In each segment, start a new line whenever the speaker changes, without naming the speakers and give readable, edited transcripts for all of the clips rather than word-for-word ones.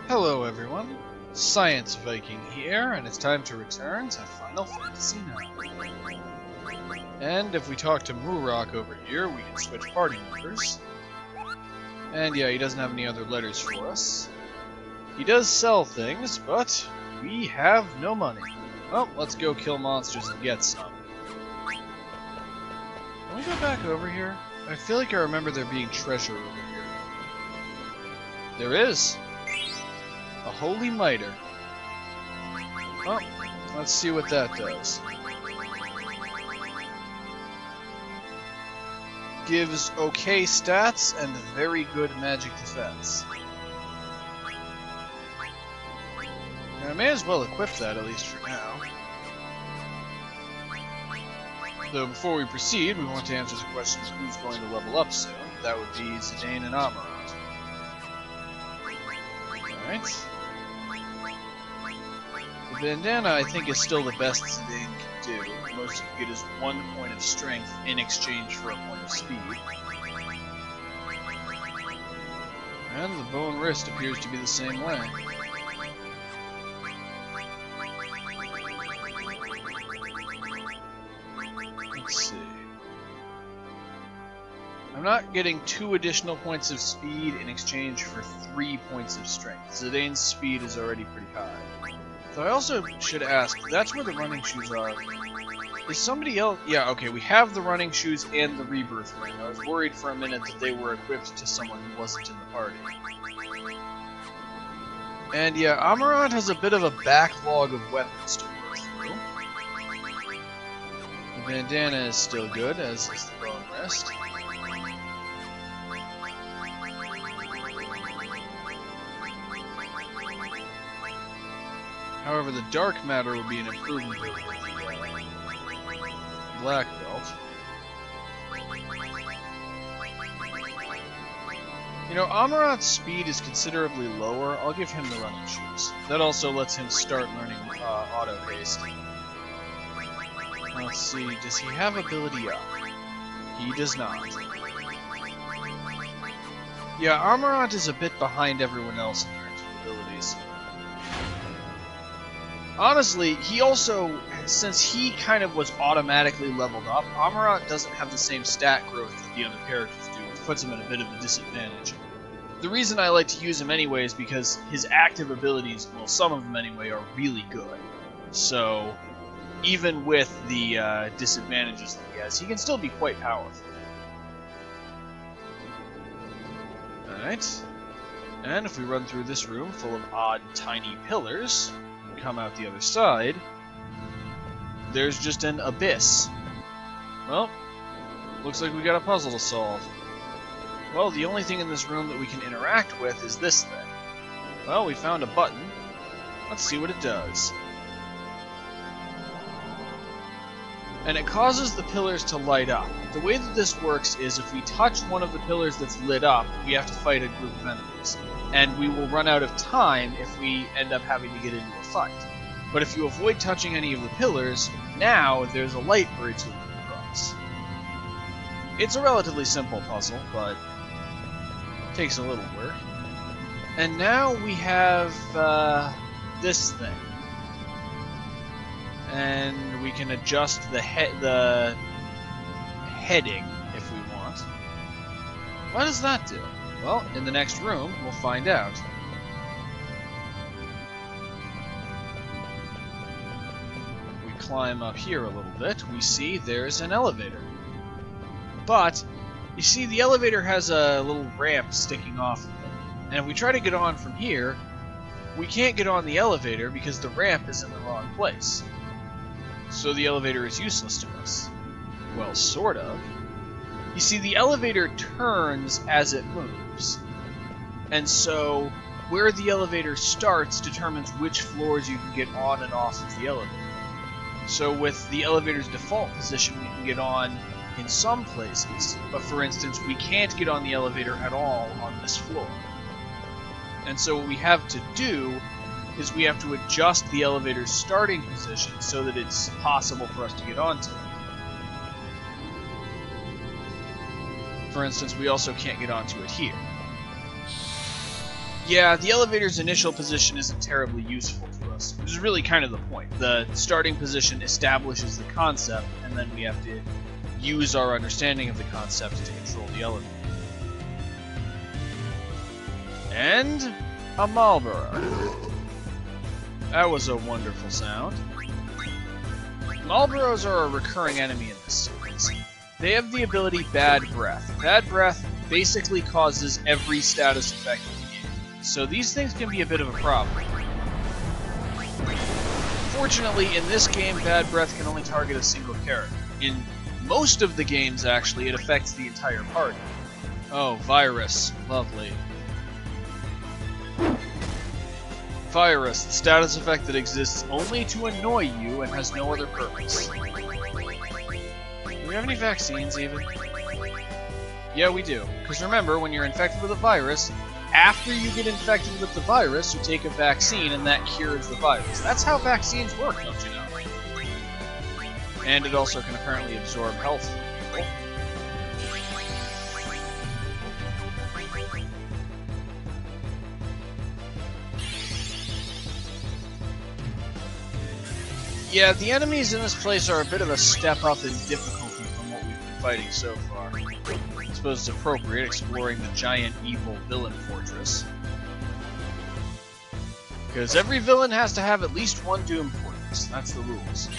Hello everyone, Science Viking here, and it's time to return to Final Fantasy IX. And if we talk to Murok over here, we can switch party members. And yeah, he doesn't have any other letters for us. He does sell things, but we have no money. Well, let's go kill monsters and get some. Can we go back over here? I feel like I remember there being treasure over here. There is! A holy miter. Well, let's see what that does. Gives okay stats and very good magic defense. Now, I may as well equip that, at least for now. Though before we proceed, we want to answer the question of who's going to level up soon. That would be Zidane and Amarant. Alright. The bandana, I think, is still the best Zidane can do. The most you get is 1 point of strength in exchange for a point of speed. And the bow and wrist appears to be the same way. Let's see. I'm not getting 2 additional points of speed in exchange for 3 points of strength. Zidane's speed is already pretty high. So I also should ask, that's where the running shoes are. Is somebody else... Yeah, okay, we have the running shoes and the rebirth ring. I was worried for a minute that they were equipped to someone who wasn't in the party. And yeah, Amarant has a bit of a backlog of weapons to work through. The bandana is still good, as is the bow and wrist. However, the dark matter would be an improvement over the black belt. You know, Amarant's speed is considerably lower. I'll give him the running shoes. That also lets him start learning auto haste. Let's see, does he have ability up? He does not. Yeah, Amarant is a bit behind everyone else in terms of abilities. Honestly, he also, since he kind of was automatically leveled up, Amarant doesn't have the same stat growth that the other characters do, which puts him at a bit of a disadvantage. The reason I like to use him anyway is because his active abilities, well, some of them anyway, are really good. So, even with the disadvantages that he has, he can still be quite powerful. Alright. And if we run through this room full of odd, tiny pillars, come out the other side, there's just an abyss. Well, looks like we got a puzzle to solve. Well, the only thing in this room that we can interact with is this thing. Well, we found a button. Let's see what it does. And it causes the pillars to light up. The way that this works is if we touch one of the pillars that's lit up, we have to fight a group of enemies. And we will run out of time if we end up having to get into a fight. But if you avoid touching any of the pillars, now there's a light bridge that we can cross. It's a relatively simple puzzle, but it takes a little work. And now we have this thing. And we can adjust the heading if we want. What does that do? Well, in the next room, we'll find out. We climb up here a little bit, we see there's an elevator. But, you see, the elevator has a little ramp sticking off of it. And if we try to get on from here, we can't get on the elevator because the ramp is in the wrong place. So the elevator is useless to us. Well, sort of. You see, the elevator turns as it moves. And so, where the elevator starts determines which floors you can get on and off of the elevator. So with the elevator's default position, we can get on in some places. But for instance, we can't get on the elevator at all on this floor. And so what we have to do is we have to adjust the elevator's starting position so that it's possible for us to get onto it. For instance, we also can't get onto it here. Yeah, the elevator's initial position isn't terribly useful to us, which is really kind of the point. The starting position establishes the concept, and then we have to use our understanding of the concept to control the elevator. And a Marlboro. That was a wonderful sound. Marlboros are a recurring enemy in this series. They have the ability Bad Breath. Bad Breath basically causes every status effect in the game, so these things can be a bit of a problem. Fortunately, in this game, Bad Breath can only target a single character. In most of the games, actually, it affects the entire party. Oh, Virus. Lovely. Virus, the status effect that exists only to annoy you and has no other purpose. Do we have any vaccines, even? Yeah, we do. Because remember, when you're infected with a virus, after you get infected with the virus, you take a vaccine and that cures the virus. That's how vaccines work, don't you know? And it also can apparently absorb health from people. Yeah, the enemies in this place are a bit of a step up in difficulty from what we've been fighting so far. I suppose it's appropriate exploring the giant evil villain fortress. Because every villain has to have at least one Doom Fortress. That's the rules.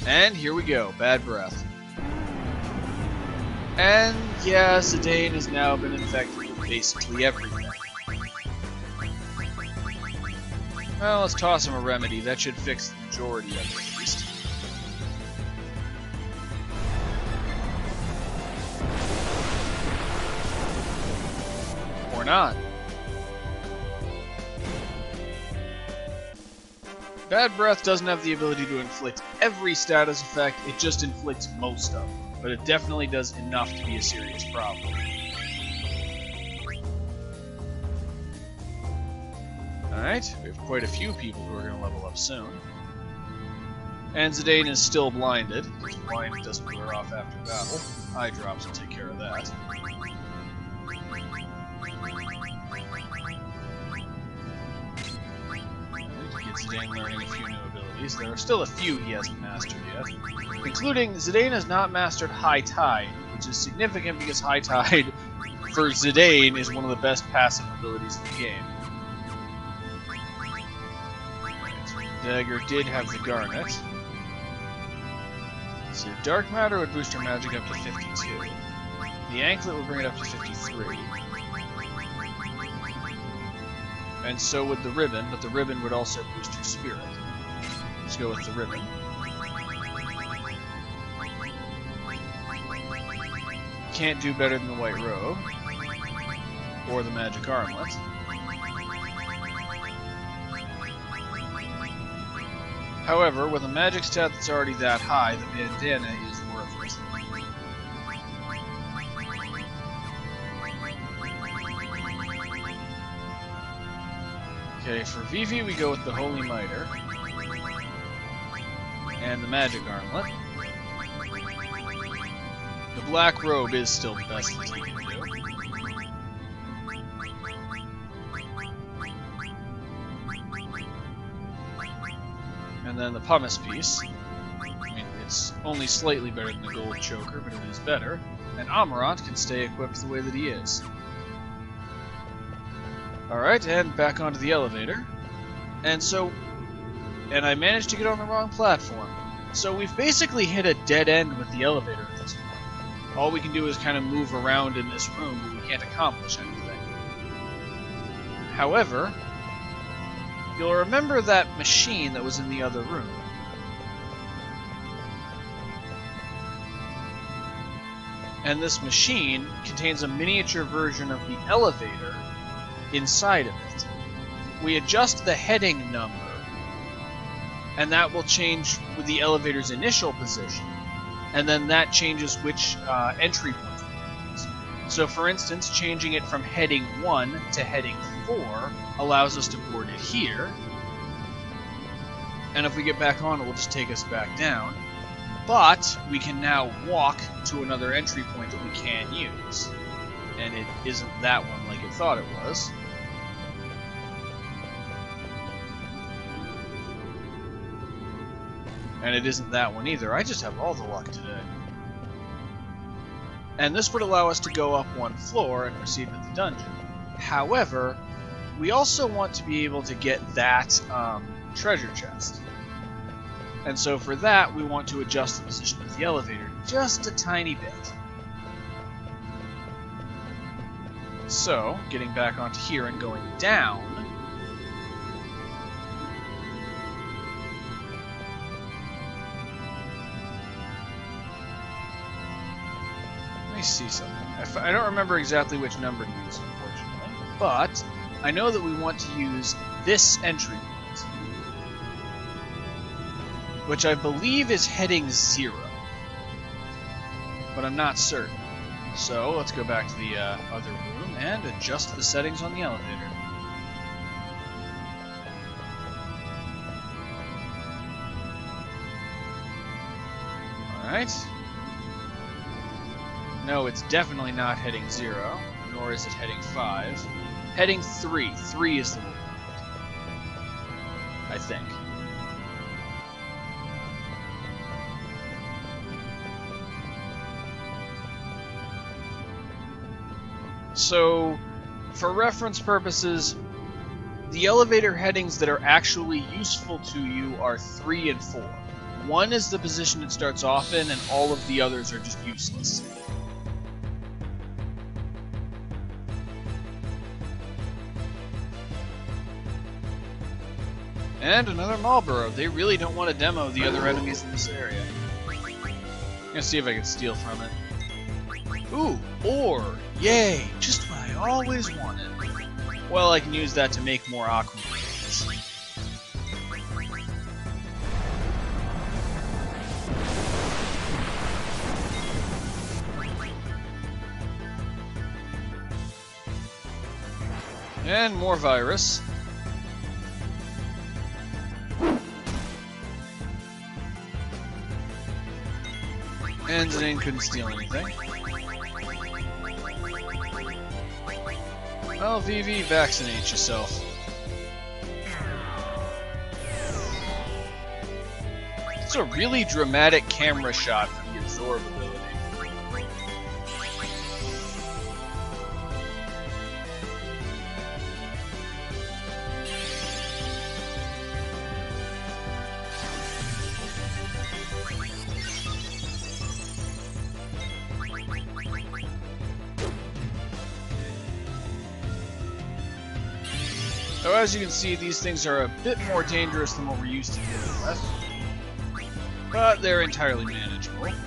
And here we go, Bad Breath. And yeah, Zidane has now been infected with basically everything. Well, let's toss him a remedy. That should fix the majority of it, at least. Or not. Bad Breath doesn't have the ability to inflict every status effect, it just inflicts most of them. But it definitely does enough to be a serious problem. Alright, we have quite a few people who are going to level up soon. And Zidane is still blinded. His blind doesn't wear off after battle. Eye drops will take care of that. Get Zidane learning a few new abilities. There are still a few he hasn't mastered yet. Including, Zidane has not mastered High Tide, which is significant because High Tide, for Zidane, is one of the best passive abilities in the game. Dagger did have the Garnet. So Dark Matter would boost her magic up to 52. The Anklet would bring it up to 53. And so would the Ribbon, but the Ribbon would also boost her Spirit. Let's go with the Ribbon. Can't do better than the White Robe. Or the Magic Armlet. However, with a magic stat that's already that high, the bandana is worth it. Okay, for Vivi we go with the Holy Mitre. And the Magic Armlet. The Black Robe is still the best that he can do. And then the pumice piece. I mean, it's only slightly better than the gold choker, but it is better. And Amarant can stay equipped the way that he is. Alright, and back onto the elevator. And I managed to get on the wrong platform. So we've basically hit a dead end with the elevator at this point. All we can do is kind of move around in this room, but we can't accomplish anything. However, you'll remember that machine that was in the other room. And this machine contains a miniature version of the elevator inside of it. We adjust the heading number, and that will change with the elevator's initial position, and then that changes which entry point we use. So for instance, changing it from heading 1 to heading 4 allows us to board it here, and if we get back on, it will just take us back down. But we can now walk to another entry point that we can use, and it isn't that one like it thought it was. And it isn't that one either. I just have all the luck today. And this would allow us to go up one floor and proceed with the dungeon. However, we also want to be able to get that treasure chest. And so for that, we want to adjust the position of the elevator just a tiny bit. So, getting back onto here and going down, let me see something. I don't remember exactly which number to use, unfortunately, but I know that we want to use this entry point, which I believe is heading 0, but I'm not certain. So let's go back to the other room and adjust the settings on the elevator. Alright. No, it's definitely not heading 0, nor is it heading 5. Heading 3. 3 is the one, I think. So, for reference purposes, the elevator headings that are actually useful to you are 3 and 4. 1 is the position it starts off in, and all of the others are just useless. And another Marlboro. They really don't want to demo the other enemies in this area. I'm gonna see if I can steal from it. Ooh, ore! Yay! Just what I always wanted. Well, I can use that to make more aquamarines. And more virus. And Zane couldn't steal anything. Well, VV, vaccinate yourself. It's a really dramatic camera shot for the absorb ability. So as you can see, these things are a bit more dangerous than what we're used to dealing with. But they're entirely manageable. I'm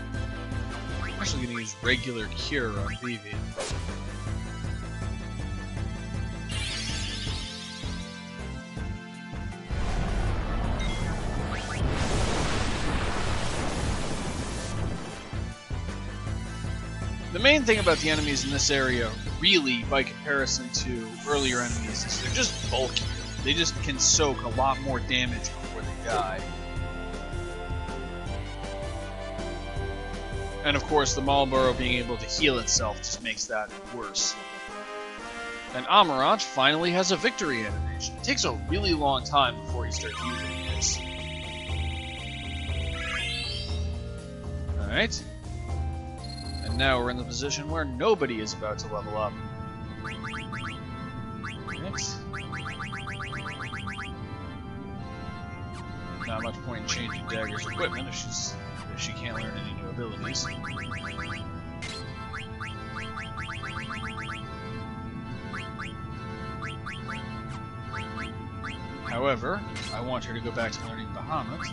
actually going to use regular cure on Vivi. The main thing about the enemies in this area, really, by comparison to earlier enemies, is they're just bulky. They just can soak a lot more damage before they die. And of course, the Marlboro being able to heal itself just makes that worse. And Amarant finally has a victory animation. It takes a really long time before he starts using this. Alright. And now we're in the position where nobody is about to level up. Right. Not much point in changing Dagger's equipment if she can't learn any new abilities. However, I want her to go back to learning Bahamut.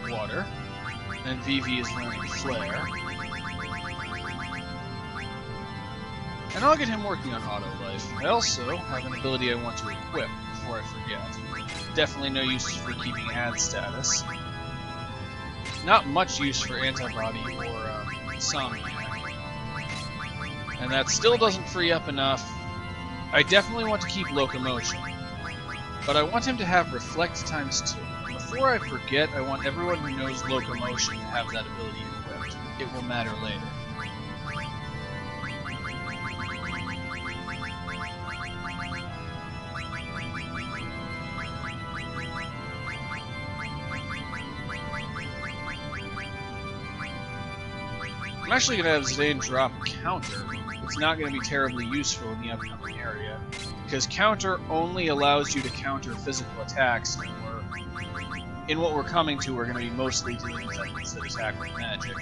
Water, and Vivi is learning Flare. And I'll get him working on Auto Life. I also have an ability I want to equip before I forget. Definitely no use for keeping ad status. Not much use for Antibody or Insomnia. And that still doesn't free up enough. I definitely want to keep Locomotion, but I want him to have Reflect ×2. Before I forget, I want everyone who knows Locomotion to have that ability equipped. It will matter later. I'm actually going to have Zidane drop counter. It's not going to be terribly useful in the upcoming area, because counter only allows you to counter physical attacks, and in what we're coming to, we're going to be mostly dealing with enemies that attack with magic.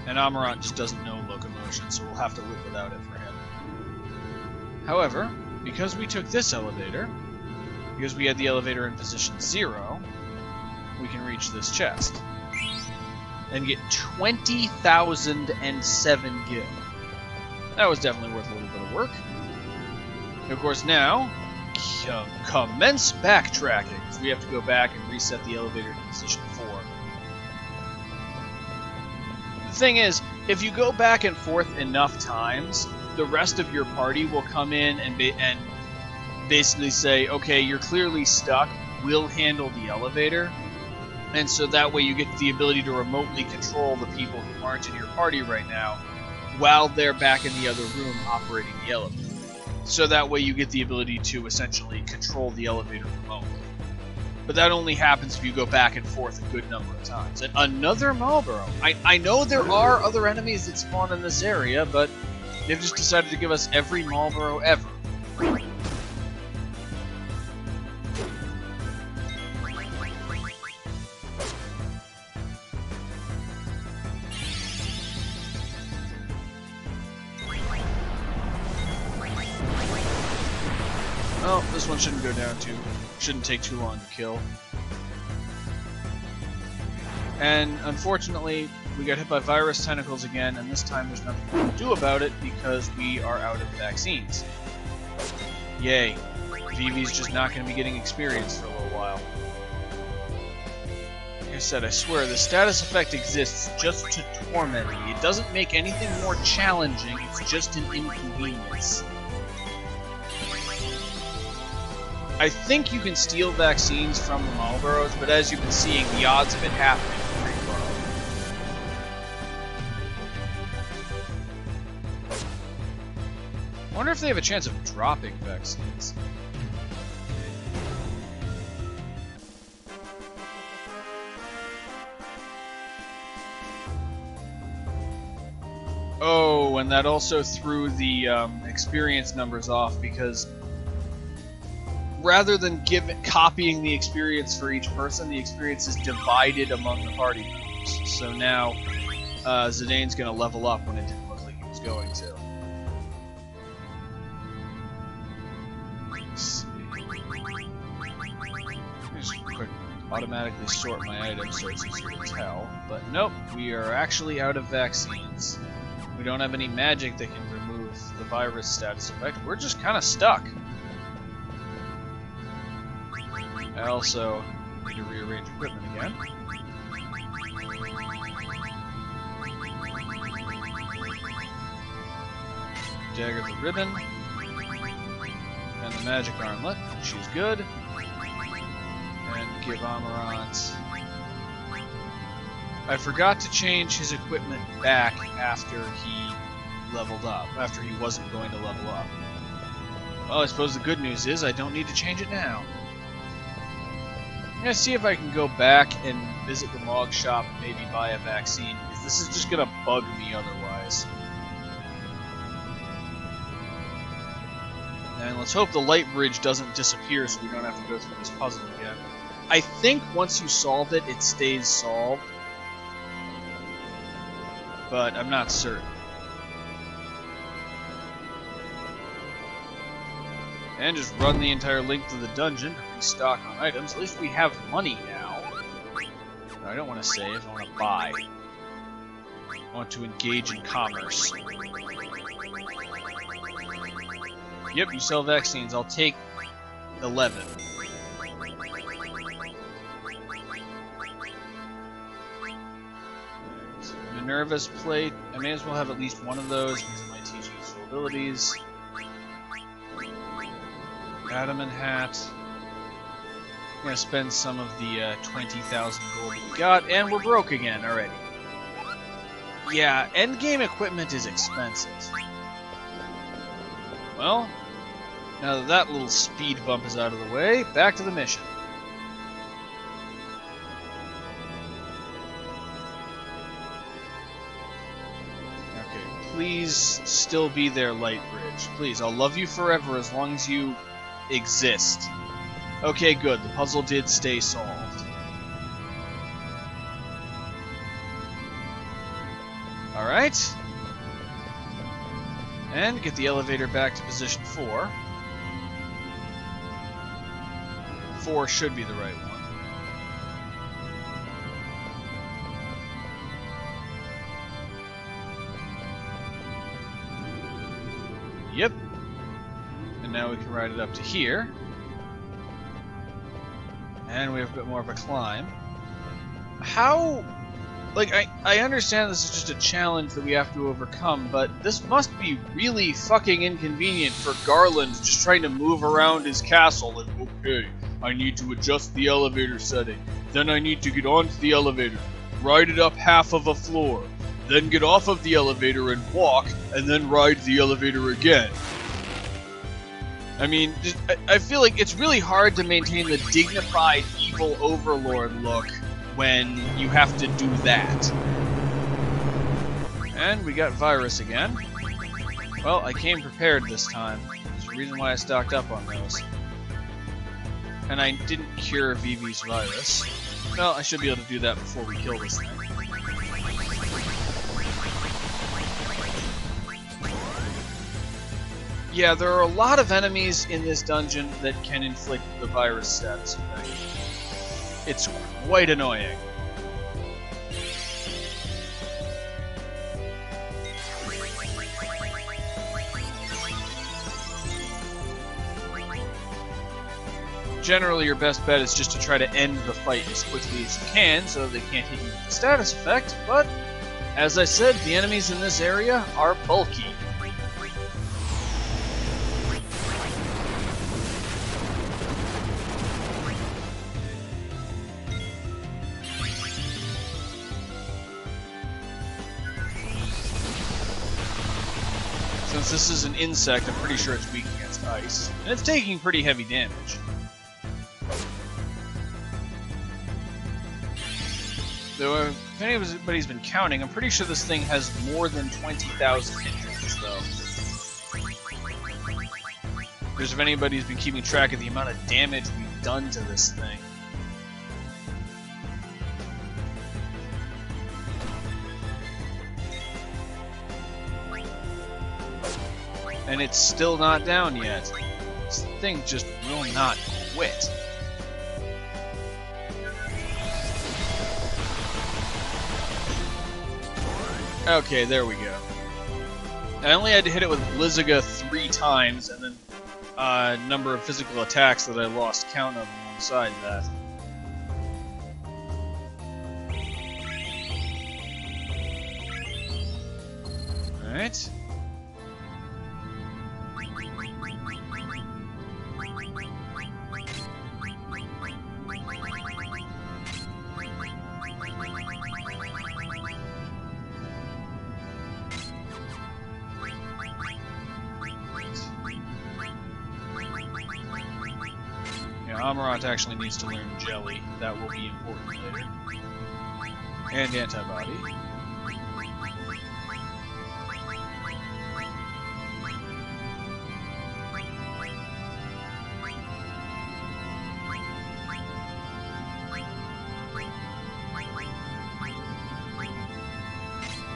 And Amarant just doesn't know locomotion, so we'll have to live without it for him. However, because we took this elevator, because we had the elevator in position 0, we can reach this chest and get 20,007 gil. That was definitely worth a little bit of work. And of course now, commence backtracking, because we have to go back and reset the elevator to position 4. The thing is, if you go back and forth enough times, the rest of your party will come in and basically say, okay, you're clearly stuck, we'll handle the elevator. And so that way you get the ability to remotely control the people who aren't in your party right now while they're back in the other room operating the elevator. So that way you get the ability to essentially control the elevator remotely. But that only happens if you go back and forth a good number of times. And another Marlboro. I know there are other enemies that spawn in this area, but they've just decided to give us every Marlboro ever. Well, this one shouldn't shouldn't take too long to kill. And unfortunately, we got hit by virus tentacles again, and this time there's nothing we can do about it because we are out of vaccines. Yay. Vivi's just not going to be getting experience for a little while. Like I said, I swear, the status effect exists just to torment me. It doesn't make anything more challenging, it's just an inconvenience. I think you can steal vaccines from the Marlboros, but as you've been seeing, the odds of it happening are pretty low. I wonder if they have a chance of dropping vaccines. Oh, and that also threw the experience numbers off, because rather than copying the experience for each person, the experience is divided among the party members. So now Zidane's going to level up when it didn't look like he was going to. Let's see. Just quick automatically sort my items so it's easier to tell. But nope, we are actually out of vaccines. We don't have any magic that can remove the virus status effect. We're just kind of stuck. I also need to rearrange equipment again. Dagger the ribbon. And the magic armlet. She's good. And give Amarant... I forgot to change his equipment back after he leveled up. After he wasn't going to level up. Well, I suppose the good news is I don't need to change it now. I'm going to see if I can go back and visit the log shop and maybe buy a vaccine, because this is just going to bug me otherwise. And let's hope the light bridge doesn't disappear so we don't have to go through this puzzle again. I think once you solve it, it stays solved. But I'm not certain. And just run the entire length of the dungeon to restock on items. At least we have money now. I don't want to save, I want to buy. I want to engage in commerce. Yep, you sell vaccines. I'll take 11. Minerva's plate. I may as well have at least one of those because it might teach useful abilities. Adamant hat. I'm gonna spend some of the 20,000 gold that we got, and we're broke again already. Yeah, endgame equipment is expensive. Well, now that that little speed bump is out of the way, back to the mission. Please still be there, Lightbridge. Please, I'll love you forever as long as you exist. Okay, good. The puzzle did stay solved. Alright. And get the elevator back to position 4. 4 should be the right one. Yep. And now we can ride it up to here. And we have a bit more of a climb. How... Like, I understand this is just a challenge that we have to overcome, but this must be really fucking inconvenient for Garland just trying to move around his castle. Like, okay, I need to adjust the elevator setting. Then I need to get onto the elevator, ride it up half of a floor, then get off of the elevator and walk, and then ride the elevator again. I mean, I feel like it's really hard to maintain the dignified evil overlord look when you have to do that. And we got virus again. Well, I came prepared this time. There's a reason why I stocked up on those. And I didn't cure Vivi's virus. Well, I should be able to do that before we kill this thing. Yeah, there are a lot of enemies in this dungeon that can inflict the virus status effect. It's quite annoying. Generally, your best bet is just to try to end the fight as quickly as you can so they can't hit you with the status effect, but as I said, the enemies in this area are bulky. Since this is an insect, I'm pretty sure it's weak against ice. And it's taking pretty heavy damage. Though, if anybody's been counting, I'm pretty sure this thing has more than 20,000 hit though. Because if anybody's been keeping track of the amount of damage we've done to this thing. And it's still not down yet. This thing just will not quit. Okay, there we go. I only had to hit it with Blizzaga 3 times, and then a number of physical attacks that I lost count of alongside that. Alright. Amarant actually needs to learn Jelly. That will be important later. And Antibody.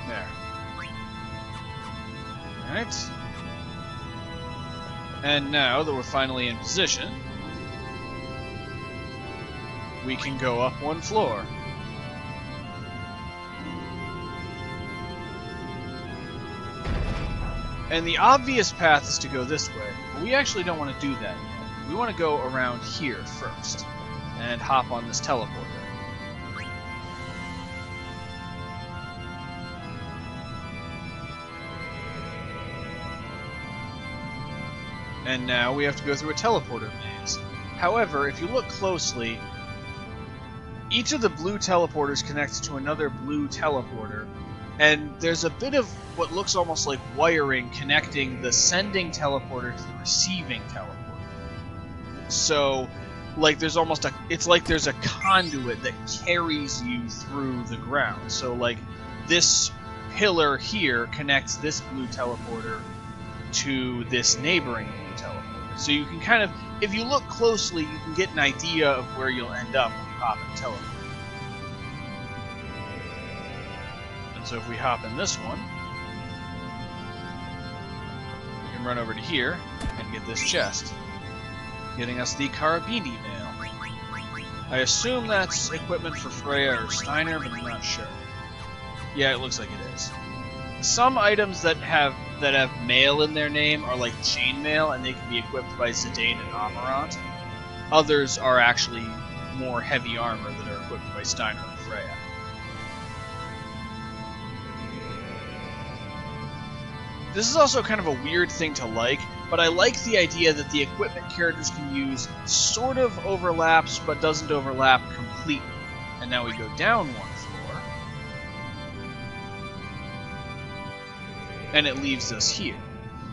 There. Alright. And now that we're finally in position, we can go up 1 floor. And the obvious path is to go this way, but we actually don't want to do that yet. We want to go around here first, and hop on this teleporter. And now we have to go through a teleporter maze. However, if you look closely, each of the blue teleporters connects to another blue teleporter, and there's a bit of what looks almost like wiring connecting the sending teleporter to the receiving teleporter. So, like, there's almost it's like there's a conduit that carries you through the ground. So, like, this pillar here connects this blue teleporter to this neighboring blue teleporter. So you can kind of, if you look closely, you can get an idea of where you'll end up when you hop in teleport. And so if we hop in this one, we can run over to here and get this chest, getting us the Carabini mail. I assume that's equipment for Freya or Steiner, but I'm not sure. Yeah, it looks like it is. Some items that have mail in their name are like chainmail, and they can be equipped by Zidane and Amarant. Others are actually more heavy armor that are equipped by Steiner and Freya. This is also kind of a weird thing to like, but I like the idea that the equipment characters can use sort of overlaps, but doesn't overlap completely. And now we go down one floor, and it leaves us here.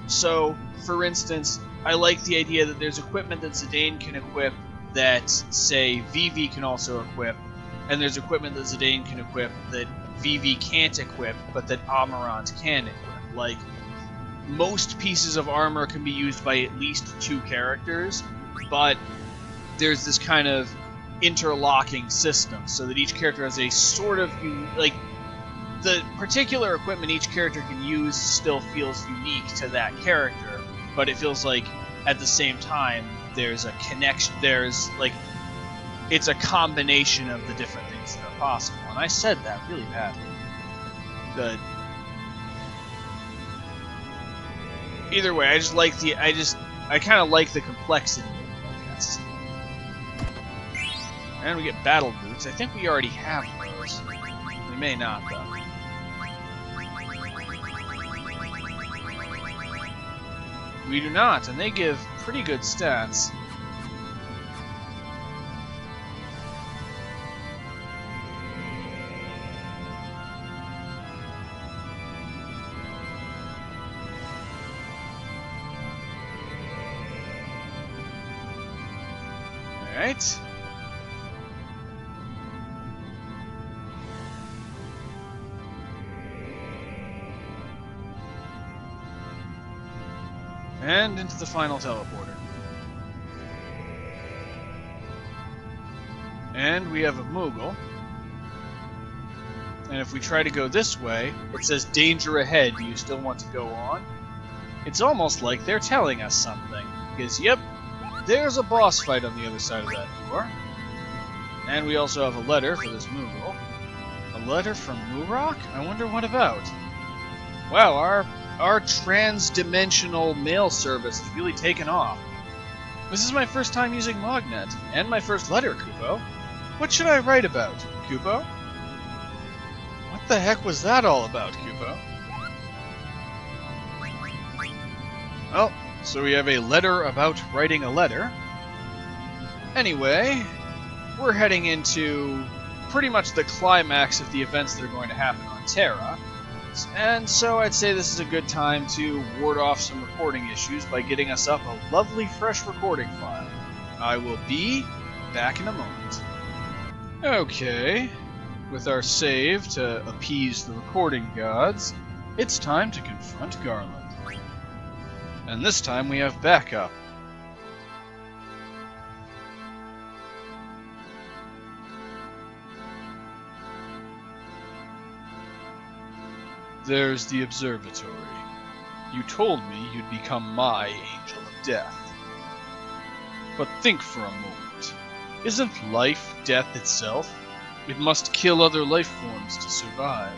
So, for instance, I like the idea that there's equipment that Zidane can equip that, say, Vivi can also equip, and there's equipment that Zidane can equip that Vivi can't equip, but that Amarant can equip. Like, most pieces of armor can be used by at least 2 characters, but there's this kind of interlocking system, so that each character has a sort of, like, the particular equipment each character can use still feels unique to that character, but it feels like, at the same time, there's a connection, there's, like, it's a combination of the different things that are possible, and I said that really badly. Either way, I kind of like the complexity of it, I guess. And we get battle boots. I think we already have those. We may not, though. We do not, and they give pretty good stats. Alright. And into the final teleporter. And we have a Moogle. And if we try to go this way, it says danger ahead, do you still want to go on? It's almost like they're telling us something. Because, yep, there's a boss fight on the other side of that door. And we also have a letter for this Moogle. A letter from Murok? I wonder what about. Wow, our trans-dimensional mail service has really taken off. This is my first time using Mognet, and my first letter, Kupo. What should I write about, Kupo? What the heck was that all about, Kupo? Well, so we have a letter about writing a letter. Anyway, we're heading into pretty much the climax of the events that are going to happen on Terra. And so I'd say this is a good time to ward off some recording issues by getting us up a lovely fresh recording file. I will be back in a moment. Okay, with our save to appease the recording gods, it's time to confront Garland. And this time we have backup. There's the observatory. You told me you'd become my angel of death. But think for a moment. Isn't life death itself? It must kill other life forms to survive.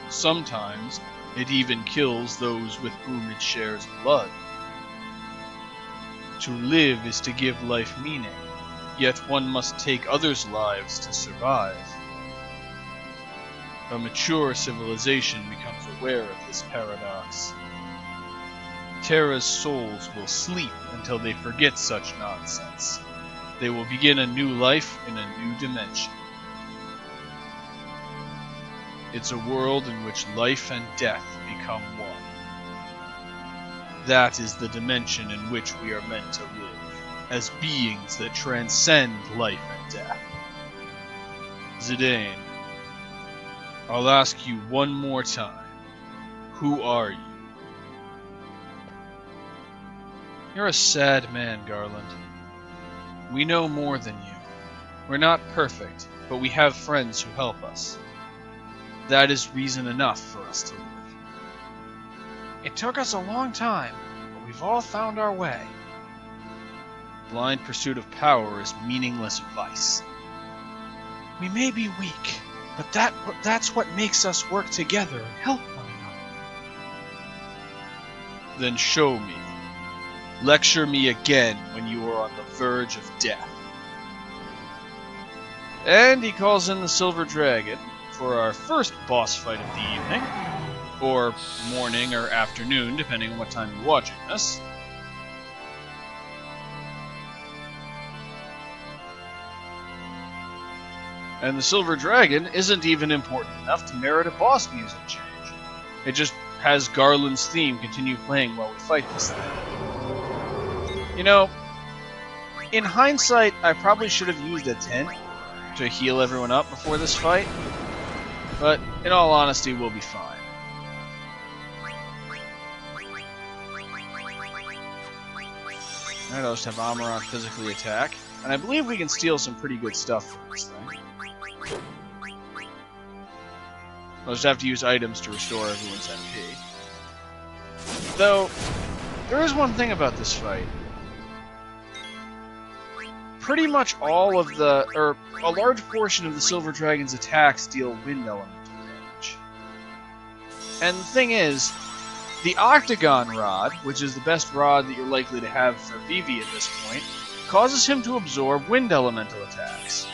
Sometimes, it even kills those with whom it shares blood. To live is to give life meaning, yet one must take others' lives to survive. A mature civilization becomes aware of this paradox. Terra's souls will sleep until they forget such nonsense. They will begin a new life in a new dimension. It's a world in which life and death become one. That is the dimension in which we are meant to live, as beings that transcend life and death. Zidane, I'll ask you one more time. Who are you? You're a sad man, Garland. We know more than you. We're not perfect, but we have friends who help us. That is reason enough for us to live. It took us a long time, but we've all found our way. Blind pursuit of power is meaningless vice. We may be weak, but that's what makes us work together and help one another. Then show me. Lecture me again when you are on the verge of death. And he calls in the Silver Dragon for our first boss fight of the evening, or morning or afternoon, depending on what time you're watching this. And the Silver Dragon isn't even important enough to merit a boss music change. It just has Garland's theme continue playing while we fight this thing. You know, in hindsight, I probably should have used a tent to heal everyone up before this fight, but in all honesty, we'll be fine. Alright, I'll just have Amaranth physically attack, and I believe we can steal some pretty good stuff from this thing. I'll just have to use items to restore everyone's MP. Though, there is one thing about this fight. Pretty much all of the, or a large portion of the Silver Dragon's attacks deal wind elemental damage. And the thing is, the Octagon Rod, which is the best rod that you're likely to have for Vivi at this point, causes him to absorb wind elemental attacks.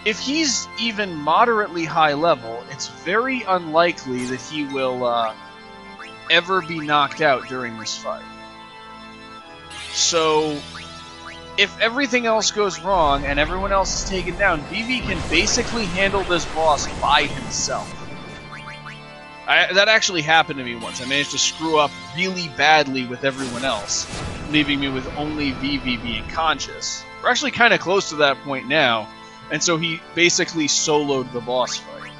If he's even moderately high level, it's very unlikely that he will ever be knocked out during this fight. So, if everything else goes wrong and everyone else is taken down, Vivi can basically handle this boss by himself. That actually happened to me once. I managed to screw up really badly with everyone else, leaving me with only Vivi being conscious. We're actually kind of close to that point now, and so he basically soloed the boss fight.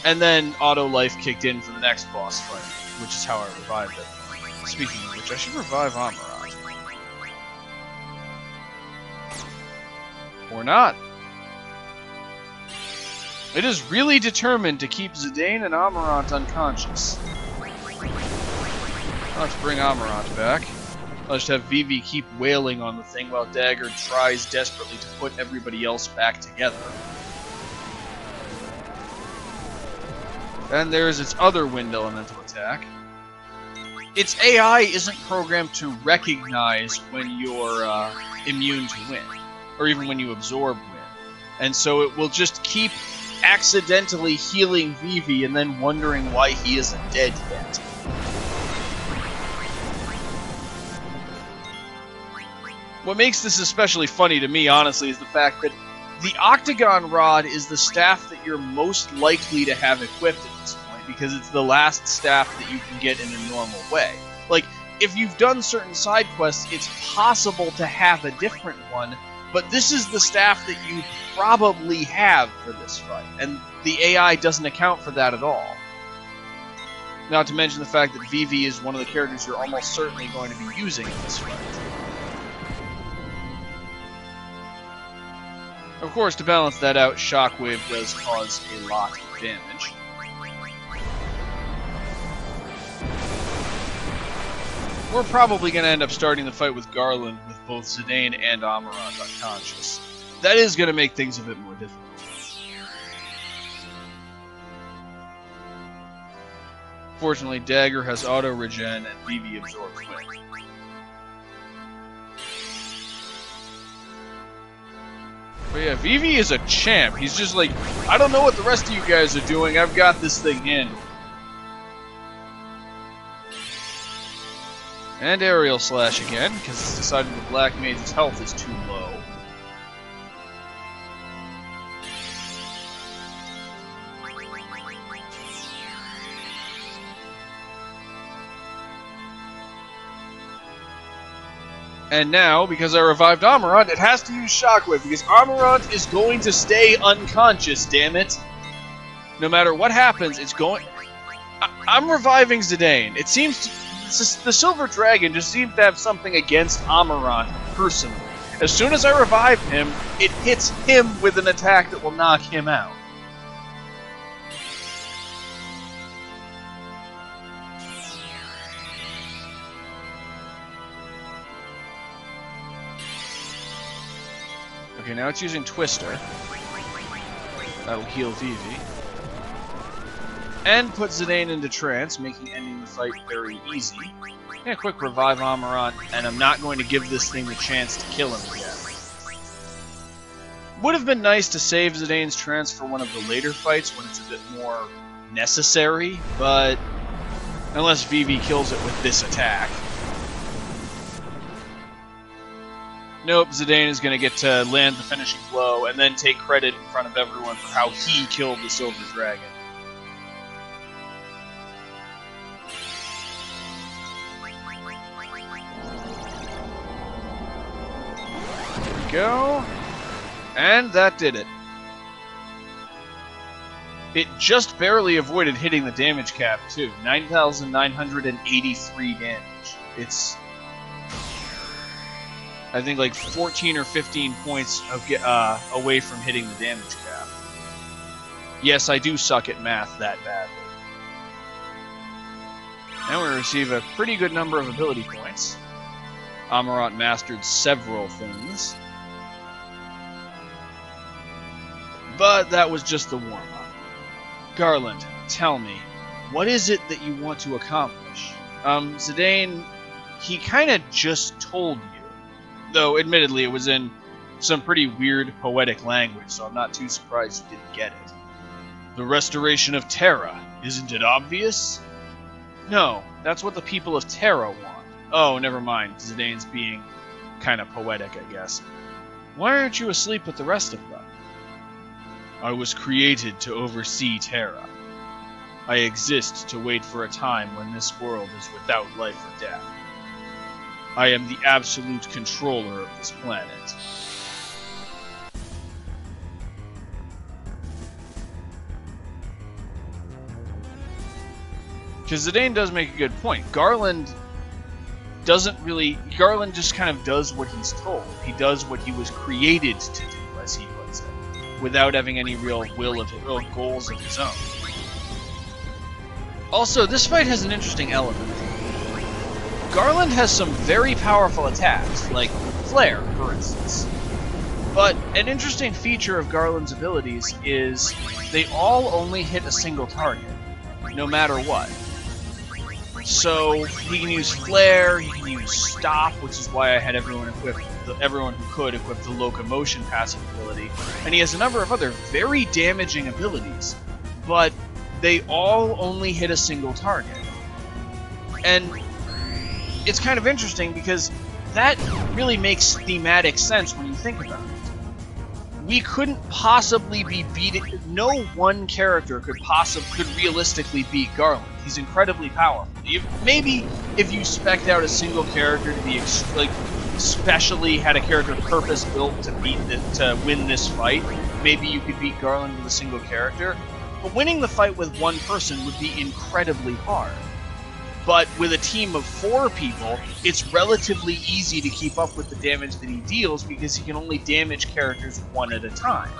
And then auto life kicked in for the next boss fight, which is how I revived it. Speaking of which, I should revive Amaranth. Or not. It is really determined to keep Zidane and Amaranth unconscious. I'll have to bring Amaranth back. I'll just have Vivi keep wailing on the thing while Dagger tries desperately to put everybody else back together. And there's its other wind elemental attack. Its AI isn't programmed to recognize when you're immune to wind, or even when you absorb wind. And so it will just keep accidentally healing Vivi and then wondering why he isn't dead yet. What makes this especially funny to me, honestly, is the fact that the Octagon Rod is the staff that you're most likely to have equipped at this point, because it's the last staff that you can get in a normal way. Like, if you've done certain side quests, it's possible to have a different one, but this is the staff that you probably have for this fight, and the AI doesn't account for that at all. Not to mention the fact that Vivi is one of the characters you're almost certainly going to be using in this fight. Of course, to balance that out, Shockwave does cause a lot of damage. We're probably going to end up starting the fight with Garland with both Zidane and Amaranth unconscious. That is going to make things a bit more difficult. Fortunately, Dagger has auto-regen and Vivi absorbs wind. But yeah, Vivi is a champ. He's just like, I don't know what the rest of you guys are doing, I've got this thing handled. And Aerial Slash again, because it's decided the Black Mage's health is too low. And now, because I revived Amaranth, it has to use Shockwave, because Amaranth is going to stay unconscious, damn it. No matter what happens, it's going... I'm reviving Zidane. It seems the Silver Dragon just seems to have something against Amarant personally. As soon as I revive him, it hits him with an attack that will knock him out. Okay, now it's using Twister. That'll heal Vivi. And put Zidane into trance, making ending the fight very easy. Yeah, quick revive Amarant, and I'm not going to give this thing the chance to kill him again. Would have been nice to save Zidane's trance for one of the later fights when it's a bit more necessary, but unless Vivi kills it with this attack. Nope, Zidane is going to get to land the finishing blow and then take credit in front of everyone for how he killed the Silver Dragon. There we go. And that did it. It just barely avoided hitting the damage cap, too. 9,983 damage. It's... I think like 14 or 15 points of away from hitting the damage cap. Yes, I do suck at math that badly. Now we receive a pretty good number of ability points. Amarant mastered several things. But that was just the warm-up. Garland, tell me, what is it that you want to accomplish? Zidane, he kind of just told you. Though, admittedly, it was in some pretty weird poetic language, so I'm not too surprised you didn't get it. The restoration of Terra. Isn't it obvious? No, that's what the people of Terra want. Oh, never mind. Zidane's being kind of poetic, I guess. Why aren't you asleep with the rest of them? I was created to oversee Terra. I exist to wait for a time when this world is without life or death. I am the absolute controller of this planet. Because Zidane does make a good point. Garland just kind of does what he's told. He does what he was created to do, as he puts it, without having any real goals of his own. Also, this fight has an interesting element. Garland has some very powerful attacks, like Flare, for instance. But an interesting feature of Garland's abilities is they all only hit a single target, no matter what. So he can use Flare, he can use Stop, which is why I had everyone who could equip the Locomotion passive ability, and he has a number of other very damaging abilities, but they all only hit a single target. And it's kind of interesting because that really makes thematic sense when you think about it. We couldn't possibly be beaten. No one character could realistically beat Garland. He's incredibly powerful. Maybe if you spec'd out a single character to be especially had a character purpose built to win this fight, maybe you could beat Garland with a single character. But winning the fight with one person would be incredibly hard. But with a team of 4 people, it's relatively easy to keep up with the damage that he deals because he can only damage characters one at a time.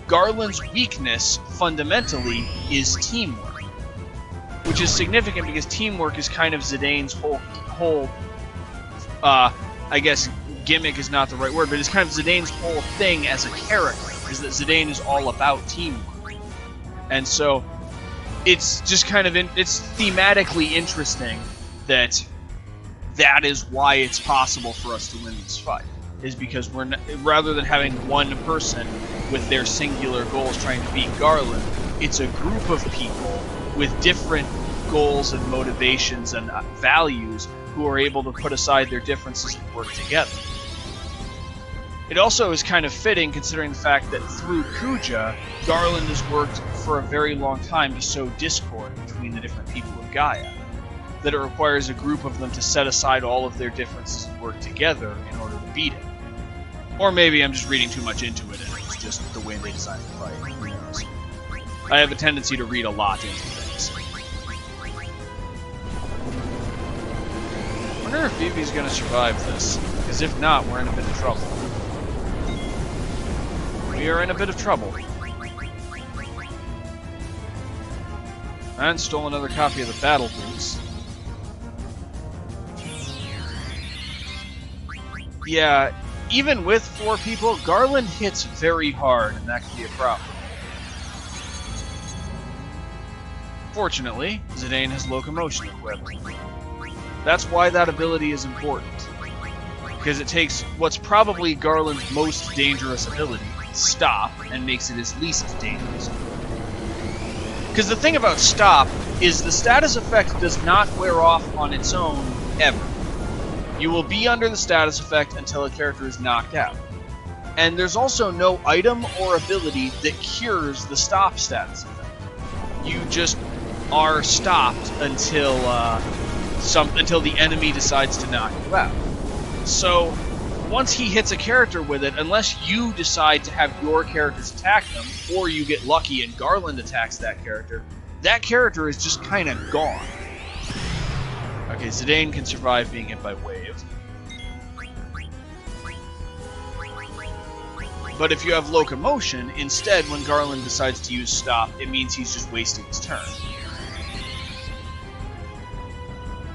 Garland's weakness, fundamentally, is teamwork. Which is significant because teamwork is kind of Zidane's whole I guess gimmick is not the right word, but it's kind of Zidane's whole thing as a character, is that Zidane is all about teamwork. And so it's just kind of it's thematically interesting that is why it's possible for us to win this fight, is because we're not, rather than having one person with their singular goals trying to beat Garland, it's a group of people with different goals and motivations and values who are able to put aside their differences and work together. It also is kind of fitting considering the fact that through Kuja, Garland has worked for a very long time to sow discord between the different people of Gaia, that it requires a group of them to set aside all of their differences and work together in order to beat it. Or maybe I'm just reading too much into it and it's just the way they designed the fight. Who knows? I have a tendency to read a lot into things. I wonder if Vivi's gonna survive this, because if not, we're in a bit of trouble. We are in a bit of trouble. And stole another copy of the Battle Boots. Yeah, even with 4 people, Garland hits very hard, and that can be a problem. Fortunately, Zidane has locomotion equipped. That's why that ability is important. Because it takes what's probably Garland's most dangerous ability, Stop, and makes it his least dangerous. Because the thing about Stop is the status effect does not wear off on its own, ever. You will be under the status effect until a character is knocked out. And there's also no item or ability that cures the Stop status effect. You just are stopped until until the enemy decides to knock you out. So, once he hits a character with it, unless you decide to have your characters attack them, or you get lucky and Garland attacks that character is just kind of gone. Okay, Zidane can survive being hit by Wave. But if you have Locomotion, instead, when Garland decides to use Stop, it means he's just wasting his turn.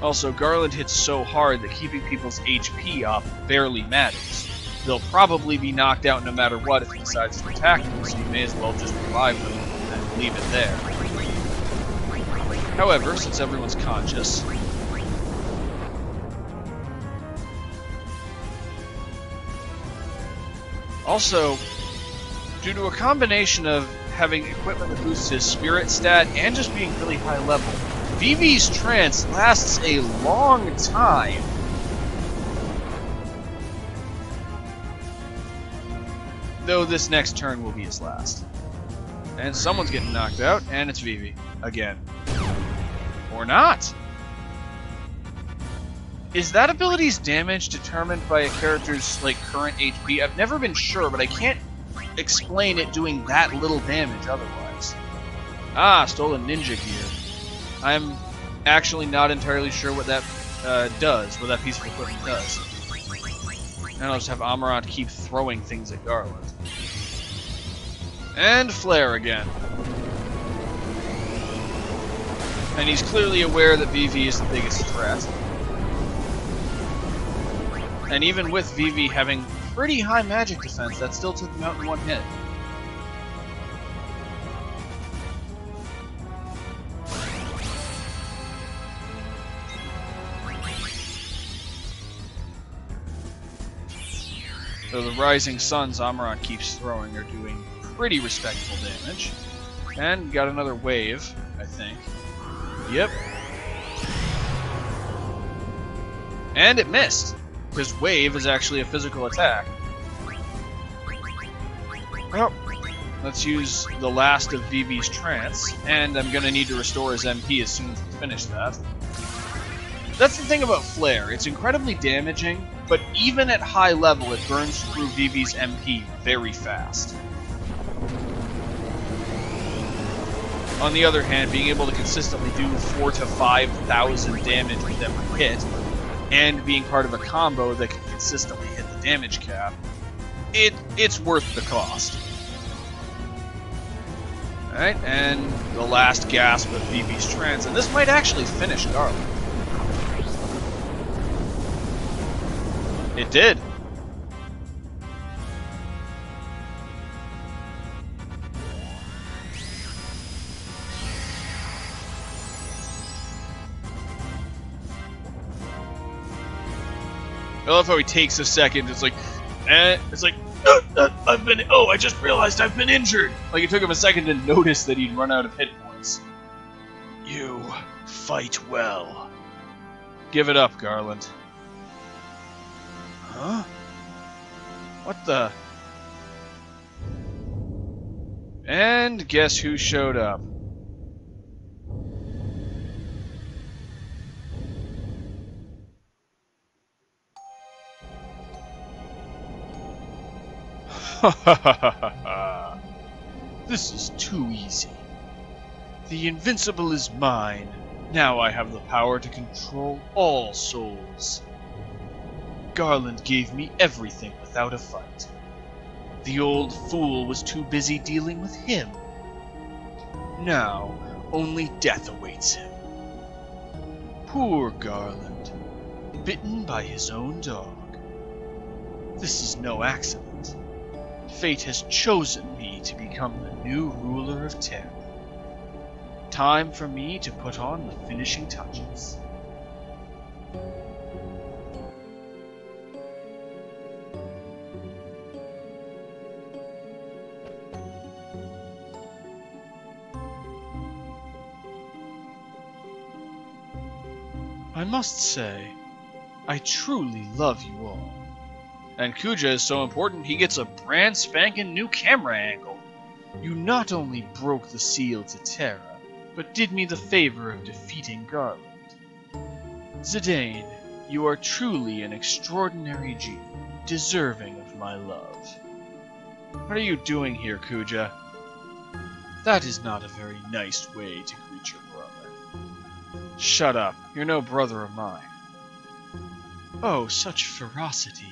Also, Garland hits so hard that keeping people's HP up barely matters. They'll probably be knocked out no matter what if he decides to attack them, so you may as well just revive them and leave it there. However, since everyone's conscious... Also, due to a combination of having equipment that boosts his spirit stat and just being really high level, Vivi's trance lasts a long time. Though this next turn will be his last. And someone's getting knocked out, and it's Vivi. Again. Or not. Is that ability's damage determined by a character's current HP? I've never been sure, but I can't explain it doing that little damage otherwise. Ah, stole a ninja gear. I'm actually not entirely sure what that does, what that piece of equipment does. And I'll just have Amarant keep throwing things at Garland. And Flare again. And he's clearly aware that Vivi is the biggest threat. And even with Vivi having pretty high magic defense, that still took him out in one hit. So the Rising Suns Amarant keeps throwing are doing pretty respectable damage. And got another wave, I think. Yep. And it missed, because wave is actually a physical attack. Well, let's use the last of Vivi's trance, and I'm going to need to restore his MP as soon as we finish that. That's the thing about Flare, it's incredibly damaging, but even at high level it burns through Vivi's MP very fast. On the other hand, being able to consistently do 4,000 to 5,000 damage with every hit, and being part of a combo that can consistently hit the damage cap, it's worth the cost. Alright, and the last gasp of Vivi's trance, and this might actually finish Garland. It did. I love how he takes a second. It's like, I just realized I've been injured. Like it took him a second to notice that he'd run out of hit points. You fight well. Give it up, Garland. Huh? What the? And guess who showed up? This is too easy. The invincible is mine. Now I have the power to control all souls. Garland gave me everything without a fight. The old fool was too busy dealing with him. Now, only death awaits him. Poor Garland, bitten by his own dog. This is no accident. Fate has chosen me to become the new ruler of Terra. Time for me to put on the finishing touches. I must say, I truly love you all. And Kuja is so important he gets a brand spanking new camera angle. You not only broke the seal to Terra, but did me the favor of defeating Garland. Zidane, you are truly an extraordinary genie, deserving of my love. What are you doing here, Kuja? That is not a very nice way to greet your brother. Shut up, you're no brother of mine. Oh, such ferocity.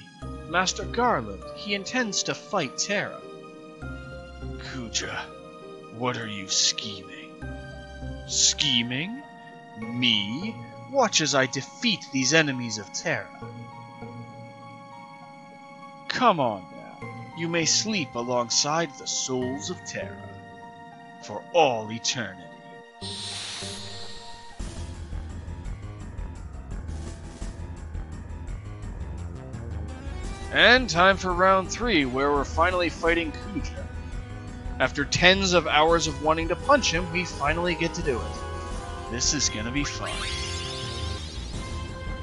Master Garland, he intends to fight Terra. Kuja, what are you scheming? Scheming? Me? Watch as I defeat these enemies of Terra. Come on now, you may sleep alongside the souls of Terra for all eternity. And time for round 3, where we're finally fighting Kuja. After tens of hours of wanting to punch him, we finally get to do it. This is gonna be fun.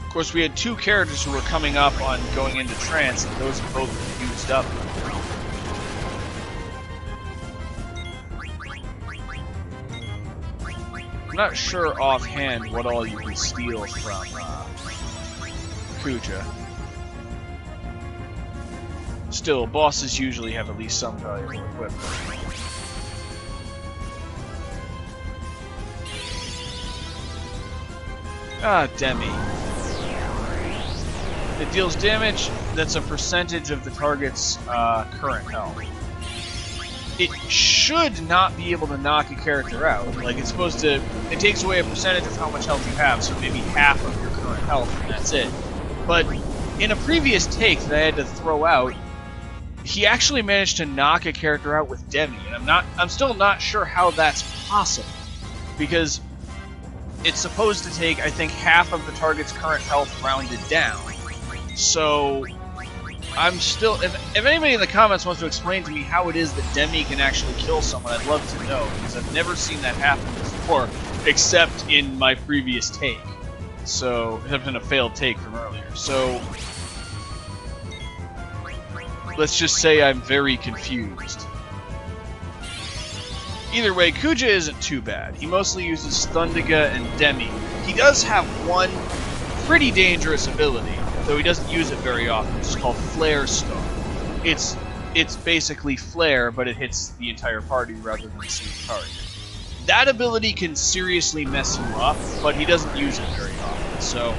Of course, we had 2 characters who were coming up on going into trance, and those have both been used up. I'm not sure offhand what all you can steal from Kuja. Still, bosses usually have at least some valuable equipment. Ah, Demi. It deals damage that's a percentage of the target's current health. It should not be able to knock a character out. Like, it's supposed to... It takes away a percentage of how much health you have, so maybe half of your current health, and that's it. But in a previous take that I had to throw out, he actually managed to knock a character out with Demi, and I'm still not sure how that's possible, because it's supposed to take, I think, half of the target's current health rounded down. So I'm still, if anybody in the comments wants to explain to me how it is that Demi can actually kill someone, I'd love to know, because I've never seen that happen before, except in my previous take. So, except in a failed take from earlier. So let's just say I'm very confused. Either way, Kuja isn't too bad. He mostly uses Thundiga and Demi. He does have one pretty dangerous ability, though he doesn't use it very often. It's called Flare Star. It's basically Flare, but it hits the entire party rather than a single target. That ability can seriously mess you up, but he doesn't use it very often, so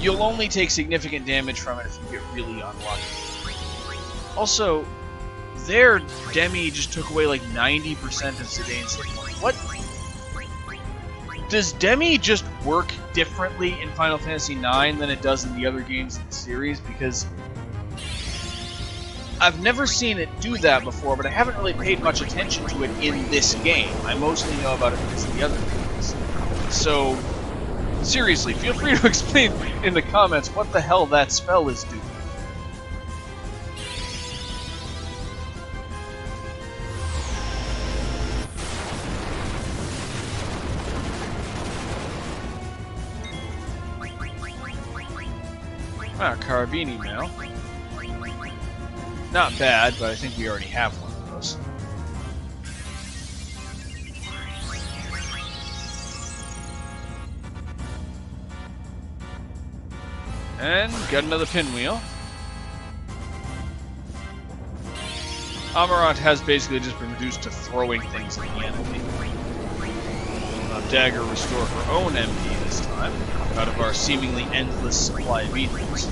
you'll only take significant damage from it if you get really unlucky. Also, their Demi just took away like 90% of Zidane's hit points. What? Does Demi just work differently in Final Fantasy IX than it does in the other games in the series? Because I've never seen it do that before, but I haven't really paid much attention to it in this game. I mostly know about it because of the other games. So, seriously, feel free to explain in the comments what the hell that spell is doing. Ah, Carabini now. Not bad, but I think we already have one of those. And got another pinwheel. Amarant has basically just been reduced to throwing things at the enemy. Dagger restore her own MP this time, out of our seemingly endless supply of ethers.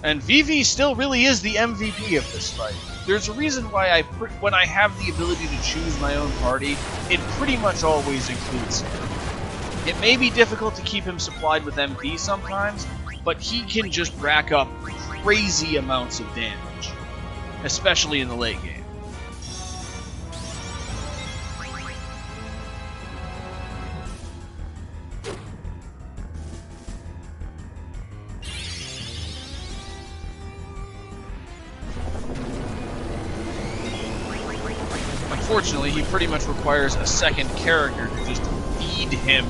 And Vivi still really is the MVP of this fight. There's a reason why when I have the ability to choose my own party, it pretty much always includes him. It may be difficult to keep him supplied with MP sometimes, but he can just rack up crazy amounts of damage, especially in the late game. Unfortunately, he pretty much requires a second character to just feed him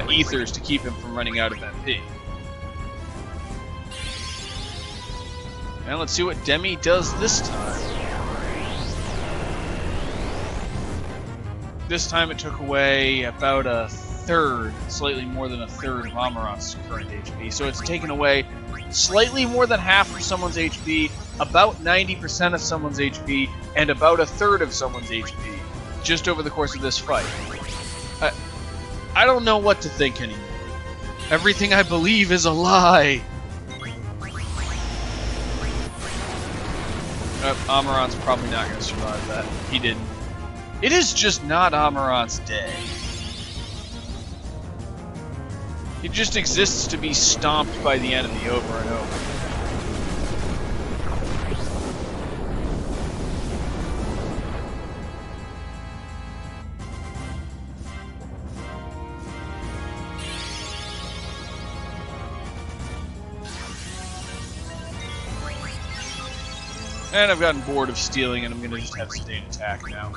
ethers to keep him from running out of MP. And let's see what Demi does this time. This time it took away about a third, slightly more than a third of Amarant's current HP. So it's taken away slightly more than half of someone's HP, about 90% of someone's HP, and about a third of someone's HP, just over the course of this fight. I don't know what to think anymore. Everything I believe is a lie. Amarant's probably not going to survive that. He didn't. It is just not Amarant's day. He just exists to be stomped by the enemy over and over. And I've gotten bored of stealing, and I'm going to just have Sedaine attack now.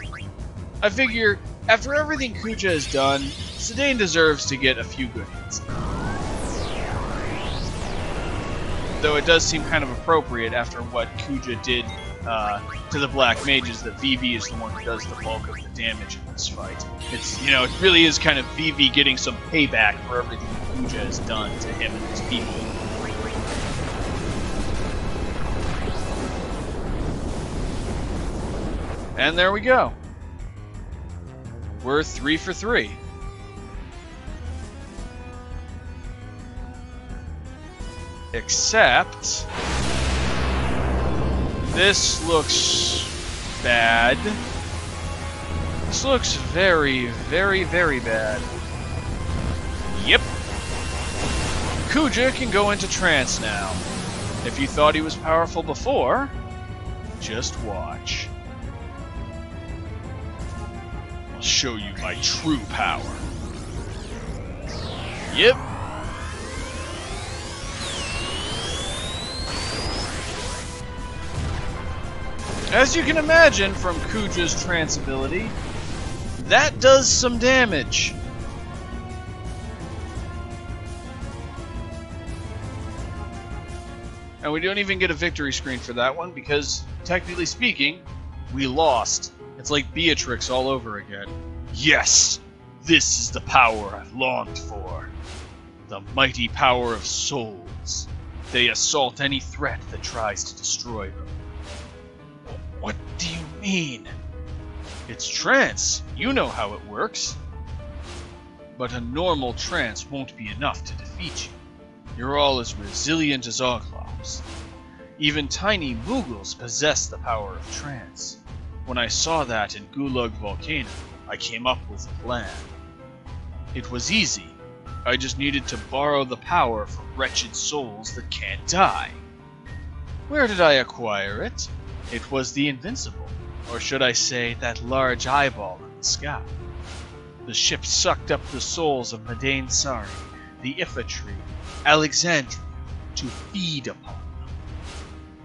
I figure, after everything Kuja has done, Sedaine deserves to get a few good hits. Though it does seem kind of appropriate after what Kuja did to the Black Mages that Vivi is the one who does the bulk of the damage in this fight. It's, it really is kind of Vivi getting some payback for everything Kuja has done to him and his people. And there we go. We're 3 for 3. Except this looks bad. This looks very, very, very bad. Yep. Kuja can go into trance now. If you thought he was powerful before, just watch. Show you my true power. Yep. As you can imagine from Kuja's trance ability, that does some damage. And we don't even get a victory screen for that one because, technically speaking, we lost. It's like Beatrix all over again. Yes! This is the power I've longed for. The mighty power of souls. They assault any threat that tries to destroy them. What do you mean? It's trance. You know how it works. But a normal trance won't be enough to defeat you. You're all as resilient as Oglops. Even tiny Moogles possess the power of trance. When I saw that in Gulag Volcano, I came up with a plan. It was easy. I just needed to borrow the power from wretched souls that can't die. Where did I acquire it? It was the Invincible, or should I say, that large eyeball in the sky. The ship sucked up the souls of Madain Sari, the Ifritri, Alexandria, to feed upon them.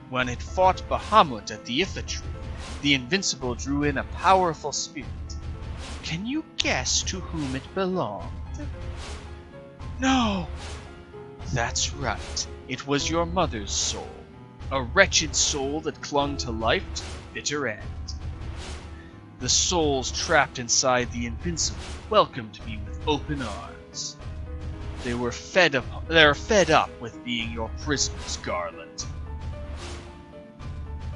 When it fought Bahamut at the Ifritri, the Invincible drew in a powerful spirit. Can you guess to whom it belonged? No! That's right. It was your mother's soul. A wretched soul that clung to life to the bitter end. The souls trapped inside the Invincible welcomed me with open arms. They are fed up with being your prisoners, Garland.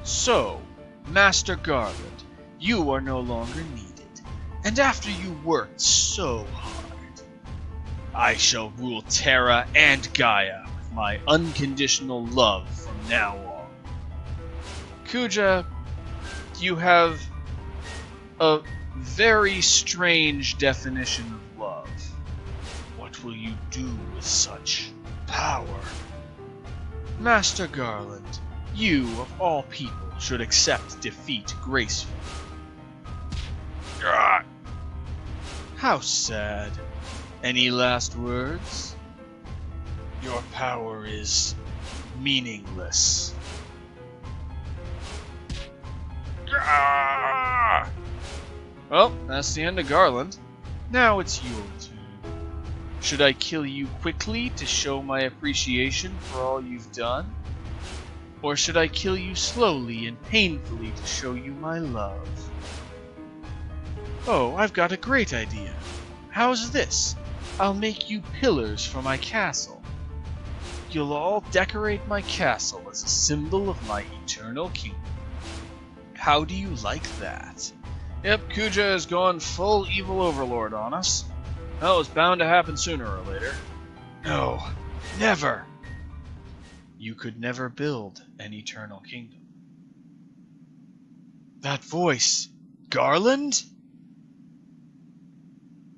So, Master Garland, you are no longer needed. And after you worked so hard, I shall rule Terra and Gaia with my unconditional love from now on. Kuja, you have a very strange definition of love. What will you do with such power? Master Garland, you, of all people, should accept defeat gracefully. How sad. Any last words? Your power is meaningless. Well, that's the end of Garland. Now it's your turn. Should I kill you quickly to show my appreciation for all you've done? Or should I kill you slowly and painfully to show you my love? Oh, I've got a great idea. How's this? I'll make you pillars for my castle. You'll all decorate my castle as a symbol of my eternal kingdom. How do you like that? Yep, Kuja has gone full evil overlord on us. Well, it's bound to happen sooner or later. No, never. You could never build an eternal kingdom. That voice, Garland?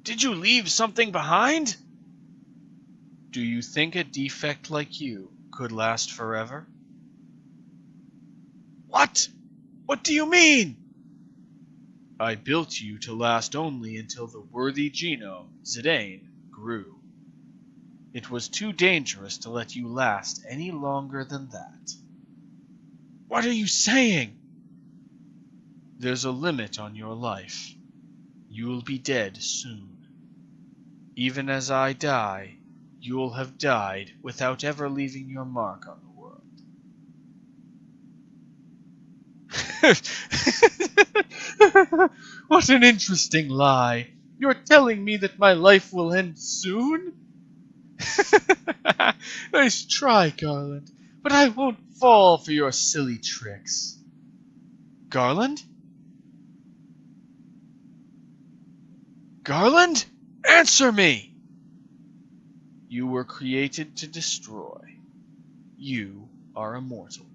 Did you leave something behind? Do you think a defect like you could last forever? What? What do you mean? I built you to last only until the worthy genome, Zidane, grew. It was too dangerous to let you last any longer than that. What are you saying? There's a limit on your life. You'll be dead soon. Even as I die, you'll have died without ever leaving your mark on the world. What an interesting lie. You're telling me that my life will end soon? Nice try, Garland, but I won't fall for your silly tricks. Garland? Garland? Answer me! You were created to destroy. You are immortal.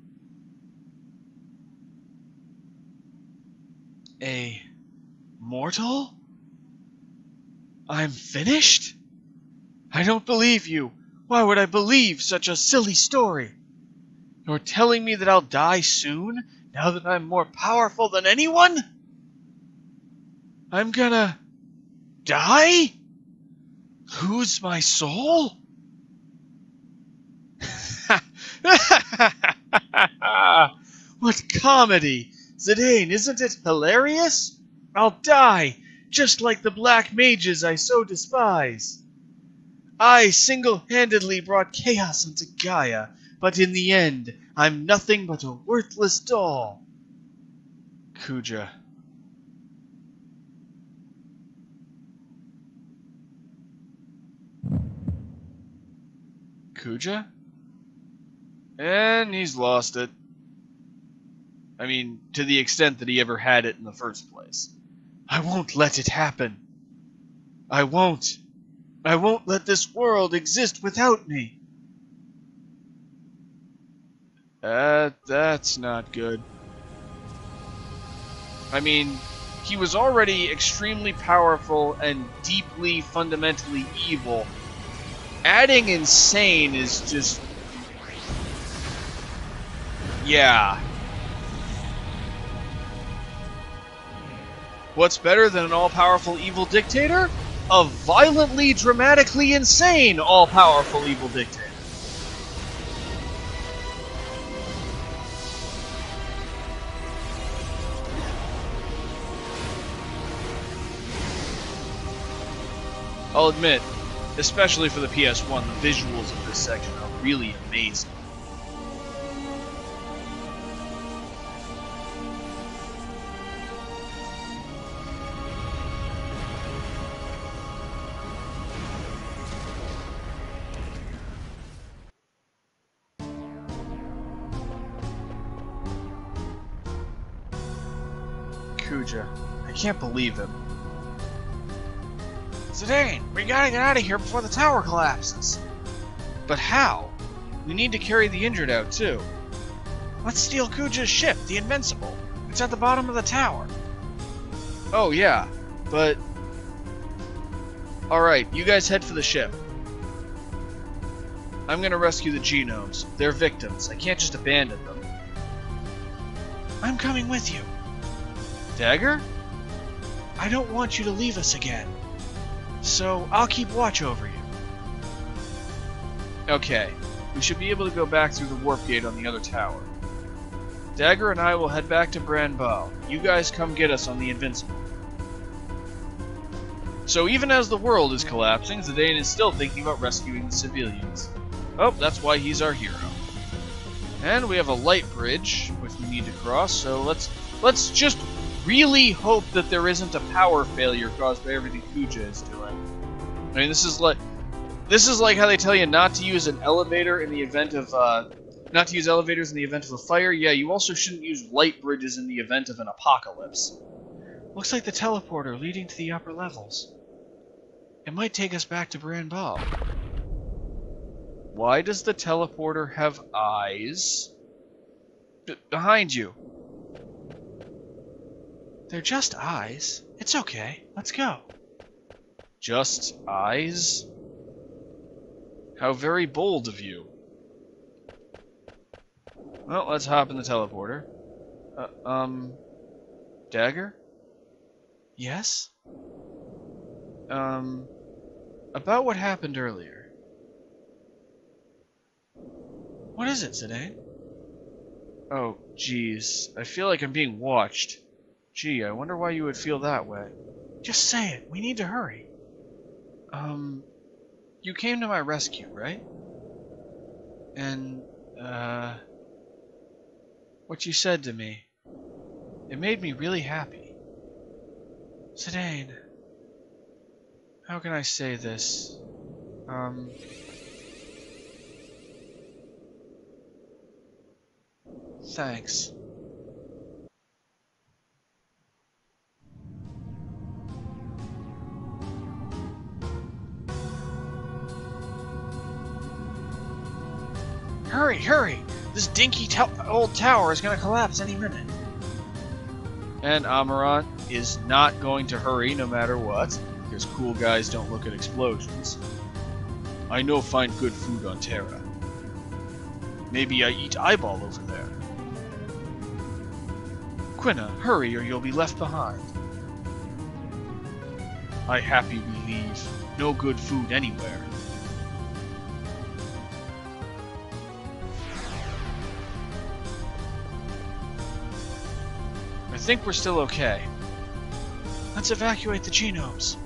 A mortal? I'm finished? I don't believe you. Why would I believe such a silly story? You're telling me that I'll die soon, now that I'm more powerful than anyone? I'm gonna die? Lose my soul? What comedy! Zidane, isn't it hilarious? I'll die, just like the black mages I so despise. I single-handedly brought chaos into Gaia, but in the end, I'm nothing but a worthless doll. Kuja. Kuja? And he's lost it. I mean, to the extent that he ever had it in the first place. I won't let it happen. I won't. I won't let this world exist without me. That's not good. I mean, he was already extremely powerful and deeply, fundamentally evil. Adding insane is just... yeah. What's better than an all-powerful evil dictator? A violently, dramatically insane all-powerful evil dictator. I'll admit, especially for the PS1, the visuals of this section are really amazing. Kuja, I can't believe him. Zidane, we gotta get out of here before the tower collapses. But how? We need to carry the injured out, too. Let's steal Kuja's ship, the Invincible. It's at the bottom of the tower. Oh, yeah, but... Alright, you guys head for the ship. I'm gonna rescue the genomes. They're victims. I can't just abandon them. I'm coming with you. Dagger? I don't want you to leave us again. So, I'll keep watch over you. Okay, we should be able to go back through the warp gate on the other tower. Dagger and I will head back to Branbow. You guys come get us on the Invincible. So even as the world is collapsing, Zidane is still thinking about rescuing the civilians. Oh, that's why he's our hero. And we have a light bridge, which we need to cross, so let's just really hope that there isn't a power failure caused by everything Kuja is doing. I mean, this is like how they tell you not to use an elevator in the event of not to use elevators in the event of a fire. Yeah, you also shouldn't use light bridges in the event of an apocalypse. Looks like the teleporter leading to the upper levels. It might take us back to Branbow. Why does the teleporter have eyes? Behind you. They're just eyes. It's okay. Let's go. Just eyes? How very bold of you. Well, let's hop in the teleporter. Dagger? Yes? About what happened earlier. What is it, Zidane? Oh, jeez. I feel like I'm being watched. Gee, I wonder why you would feel that way. Just say it. We need to hurry. You came to my rescue, right? And, what you said to me, it made me really happy. Zidane, how can I say this? Thanks. Hurry, hurry! This dinky old tower is going to collapse any minute. And Amarant is not going to hurry no matter what, because cool guys don't look at explosions. I know find good food on Terra. Maybe I eat eyeball over there. Quina, hurry or you'll be left behind. I happy we leave. No good food anywhere. I think we're still okay. Let's evacuate the genomes.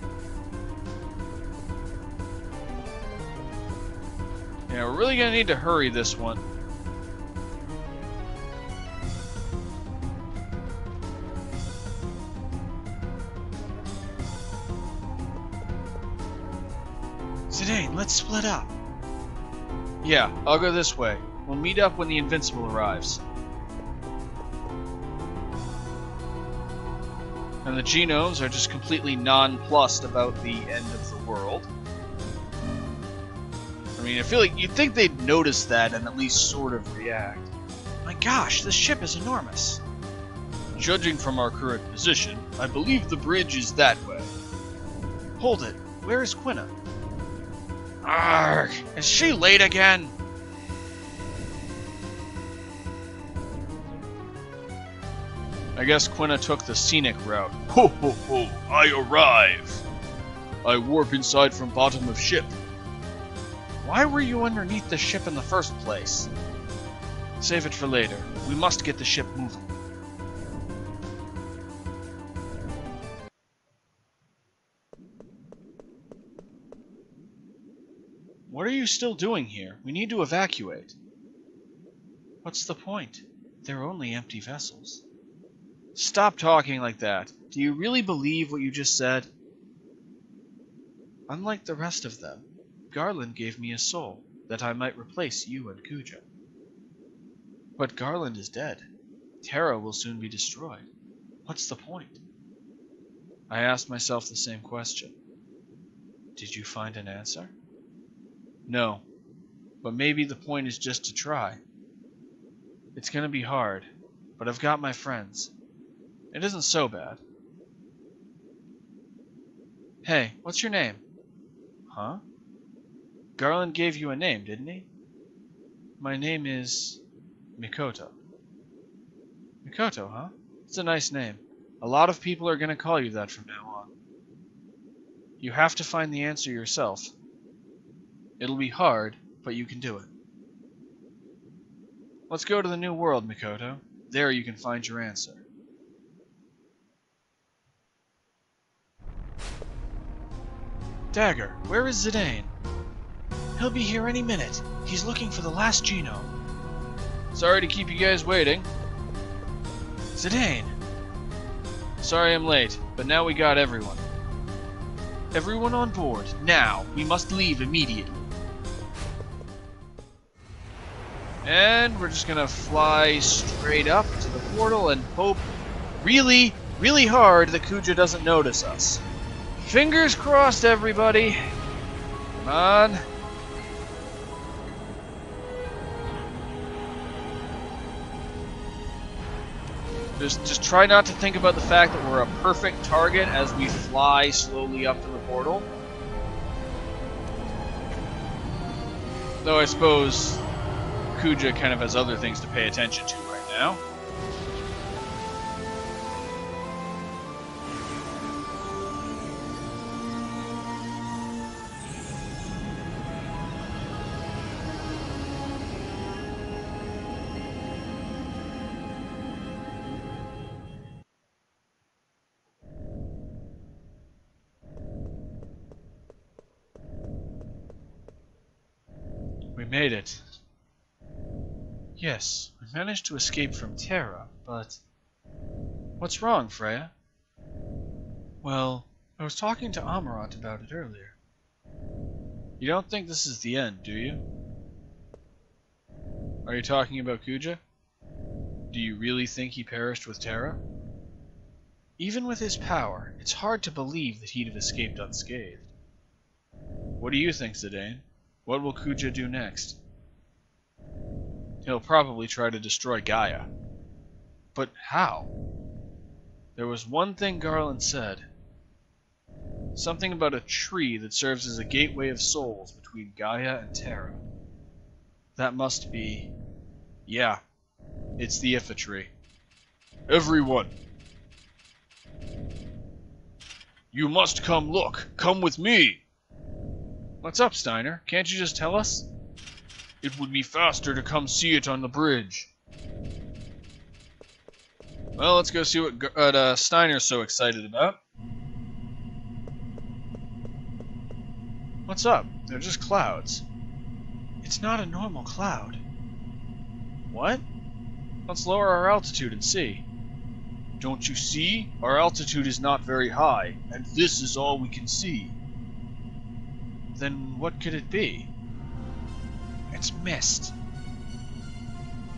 Yeah, we're really gonna need to hurry this one. Zidane, let's split up. Yeah, I'll go this way. We'll meet up when the Invincible arrives. And the genomes are just completely nonplussed about the end of the world. I mean, I feel like you'd think they'd notice that and at least sort of react. My gosh, this ship is enormous. Judging from our current position, I believe the bridge is that way. Hold it. Where is Quina? Arrgh! Is she late again? I guess Quina took the scenic route. Ho ho ho! I arrive! I warp inside from bottom of ship. Why were you underneath the ship in the first place? Save it for later. We must get the ship moving. What are you still doing here? We need to evacuate. What's the point? They're only empty vessels. Stop talking like that. Do you really believe what you just said? Unlike the rest of them, Garland gave me a soul, that I might replace you and Kuja. But Garland is dead. Terra will soon be destroyed. What's the point? I asked myself the same question. Did you find an answer? No, but maybe the point is just to try. It's gonna be hard, but I've got my friends. It isn't so bad. Hey, what's your name? Huh? Garland gave you a name, didn't he? My name is Mikoto. Mikoto, huh? It's a nice name. A lot of people are gonna call you that from now on. You have to find the answer yourself. It'll be hard, but you can do it. Let's go to the new world, Mikoto. There you can find your answer. Dagger, where is Zidane? He'll be here any minute. He's looking for the last genome. Sorry to keep you guys waiting. Zidane! Sorry I'm late, but now we got everyone. Everyone on board, now! We must leave immediately. And we're just gonna fly straight up to the portal and hope really, really hard that Kuja doesn't notice us. Fingers crossed, everybody. Come on. Just try not to think about the fact that we're a perfect target as we fly slowly up to the portal. Though I suppose Kuja kind of has other things to pay attention to right now. We made it. Yes, we managed to escape from Terra, but... What's wrong, Freya? Well, I was talking to Amarant about it earlier. You don't think this is the end, do you? Are you talking about Kuja? Do you really think he perished with Terra? Even with his power, it's hard to believe that he'd have escaped unscathed. What do you think, Zidane? What will Kuja do next? He'll probably try to destroy Gaia. But how? There was one thing Garland said. Something about a tree that serves as a gateway of souls between Gaia and Terra. That must be... Yeah, it's the Ifa tree. Everyone! You must come look! Come with me! What's up, Steiner? Can't you just tell us? It would be faster to come see it on the bridge. Well, let's go see what Steiner's so excited about. What's up? They're just clouds. It's not a normal cloud. What? Let's lower our altitude and see. Don't you see? Our altitude is not very high, and this is all we can see. Then what could it be? It's mist.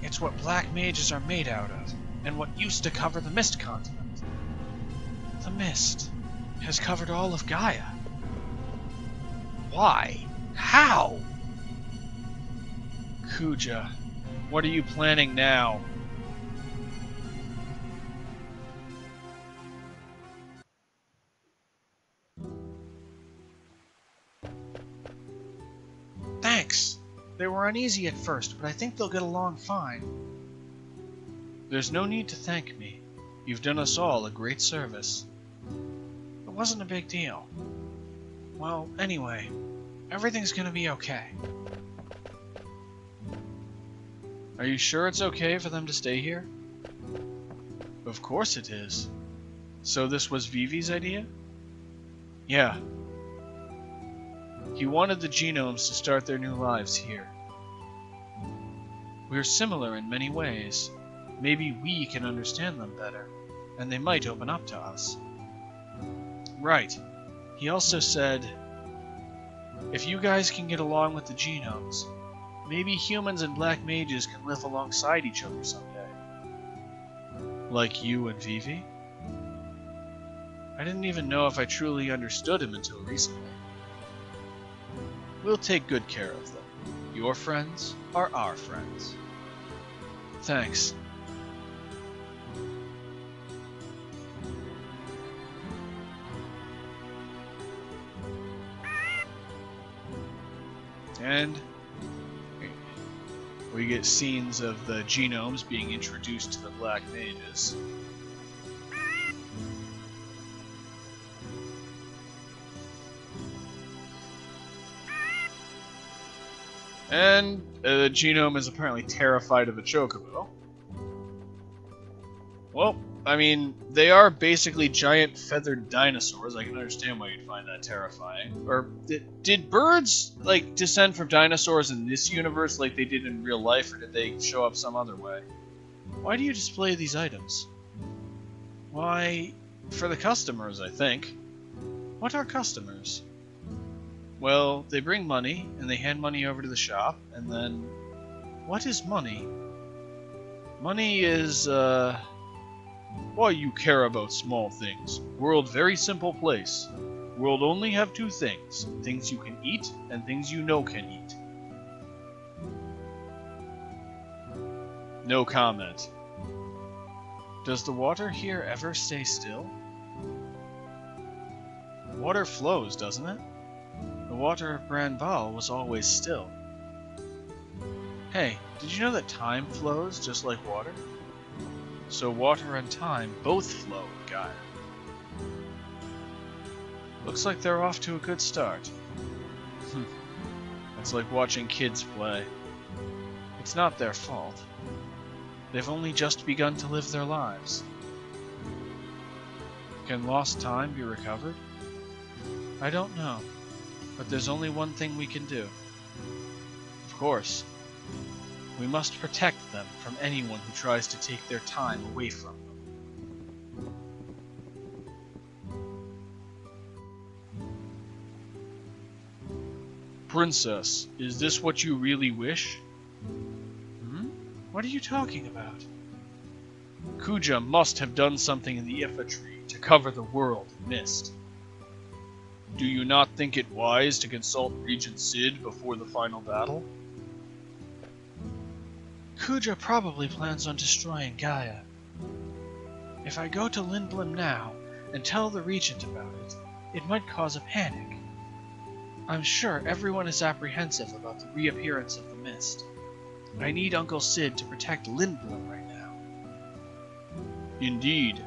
It's what black mages are made out of, and what used to cover the mist continent. The mist has covered all of Gaia. Why? How? Kuja, what are you planning now? Thanks. They were uneasy at first, but I think they'll get along fine. There's no need to thank me. You've done us all a great service. It wasn't a big deal. Well, anyway, everything's gonna be okay. Are you sure it's okay for them to stay here? Of course it is. So this was Vivi's idea? Yeah. He wanted the genomes to start their new lives here. We're similar in many ways. Maybe we can understand them better, and they might open up to us. Right. He also said, if you guys can get along with the genomes, maybe humans and black mages can live alongside each other someday. Like you and Vivi? I didn't even know if I truly understood him until recently. We'll take good care of them. Your friends are our friends. Thanks. And we get scenes of the genomes being introduced to the Black Mages. And the genome is apparently terrified of a chocobo. Well, I mean, they are basically giant feathered dinosaurs. I can understand why you'd find that terrifying. Or did birds like descend from dinosaurs in this universe like they did in real life, or did they show up some other way? Why do you display these items? Why, for the customers, I think. What are customers? Well, they bring money, and they hand money over to the shop, and then... What is money? Money is, why you care about small things. World very simple place. World only have two things. Things you can eat, and things you know can eat. No comment. Does the water here ever stay still? Water flows, doesn't it? The water of Grand Val was always still. Hey, did you know that time flows just like water? So water and time both flow in Gaia. Looks like they're off to a good start. It's like watching kids play. It's not their fault. They've only just begun to live their lives. Can lost time be recovered? I don't know. But there's only one thing we can do. Of course. We must protect them from anyone who tries to take their time away from them. Princess, is this what you really wish? What are you talking about? Kuja must have done something in the Ifa tree to cover the world in mist. Do you not think it wise to consult Regent Sid before the final battle? Kuja probably plans on destroying Gaia. If I go to Lindblum now and tell the Regent about it, it might cause a panic. I'm sure everyone is apprehensive about the reappearance of the mist. I need Uncle Sid to protect Lindblum right now. Indeed.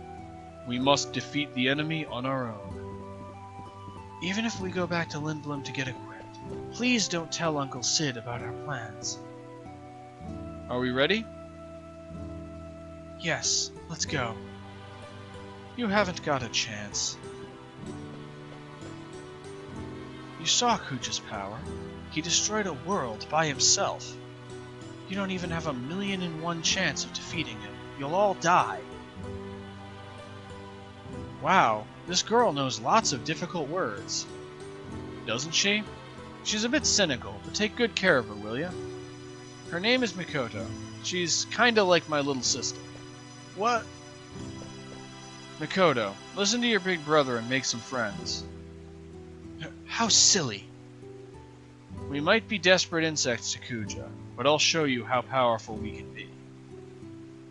We must defeat the enemy on our own. Even if we go back to Lindblum to get equipped, please don't tell Uncle Sid about our plans. Are we ready? Yes, let's go. You haven't got a chance. You saw Kuja's power. He destroyed a world by himself. You don't even have 1,000,001 chance of defeating him. You'll all die. Wow, this girl knows lots of difficult words. Doesn't she? She's a bit cynical, but take good care of her, will ya? Her name is Mikoto. She's kinda like my little sister. What? Mikoto, listen to your big brother and make some friends. How silly. We might be desperate insects to Kuja, but I'll show you how powerful we can be.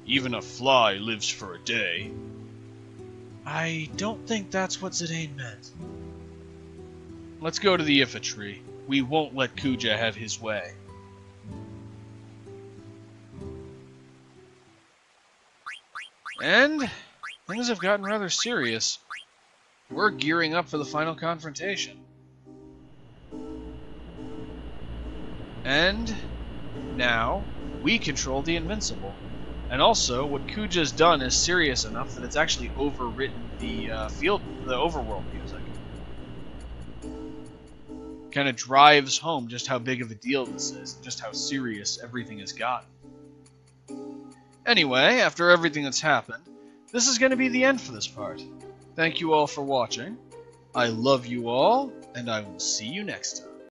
Even a fly lives for a day. I don't think that's what Zidane meant. Let's go to the Ifa tree. We won't let Kuja have his way. And things have gotten rather serious. We're gearing up for the final confrontation. And now we control the Invincible. And also, what Kuja's done is serious enough that it's actually overwritten the overworld music. Kind of drives home just how big of a deal this is, and just how serious everything has gotten. Anyway, after everything that's happened, this is going to be the end for this part. Thank you all for watching. I love you all, and I will see you next time.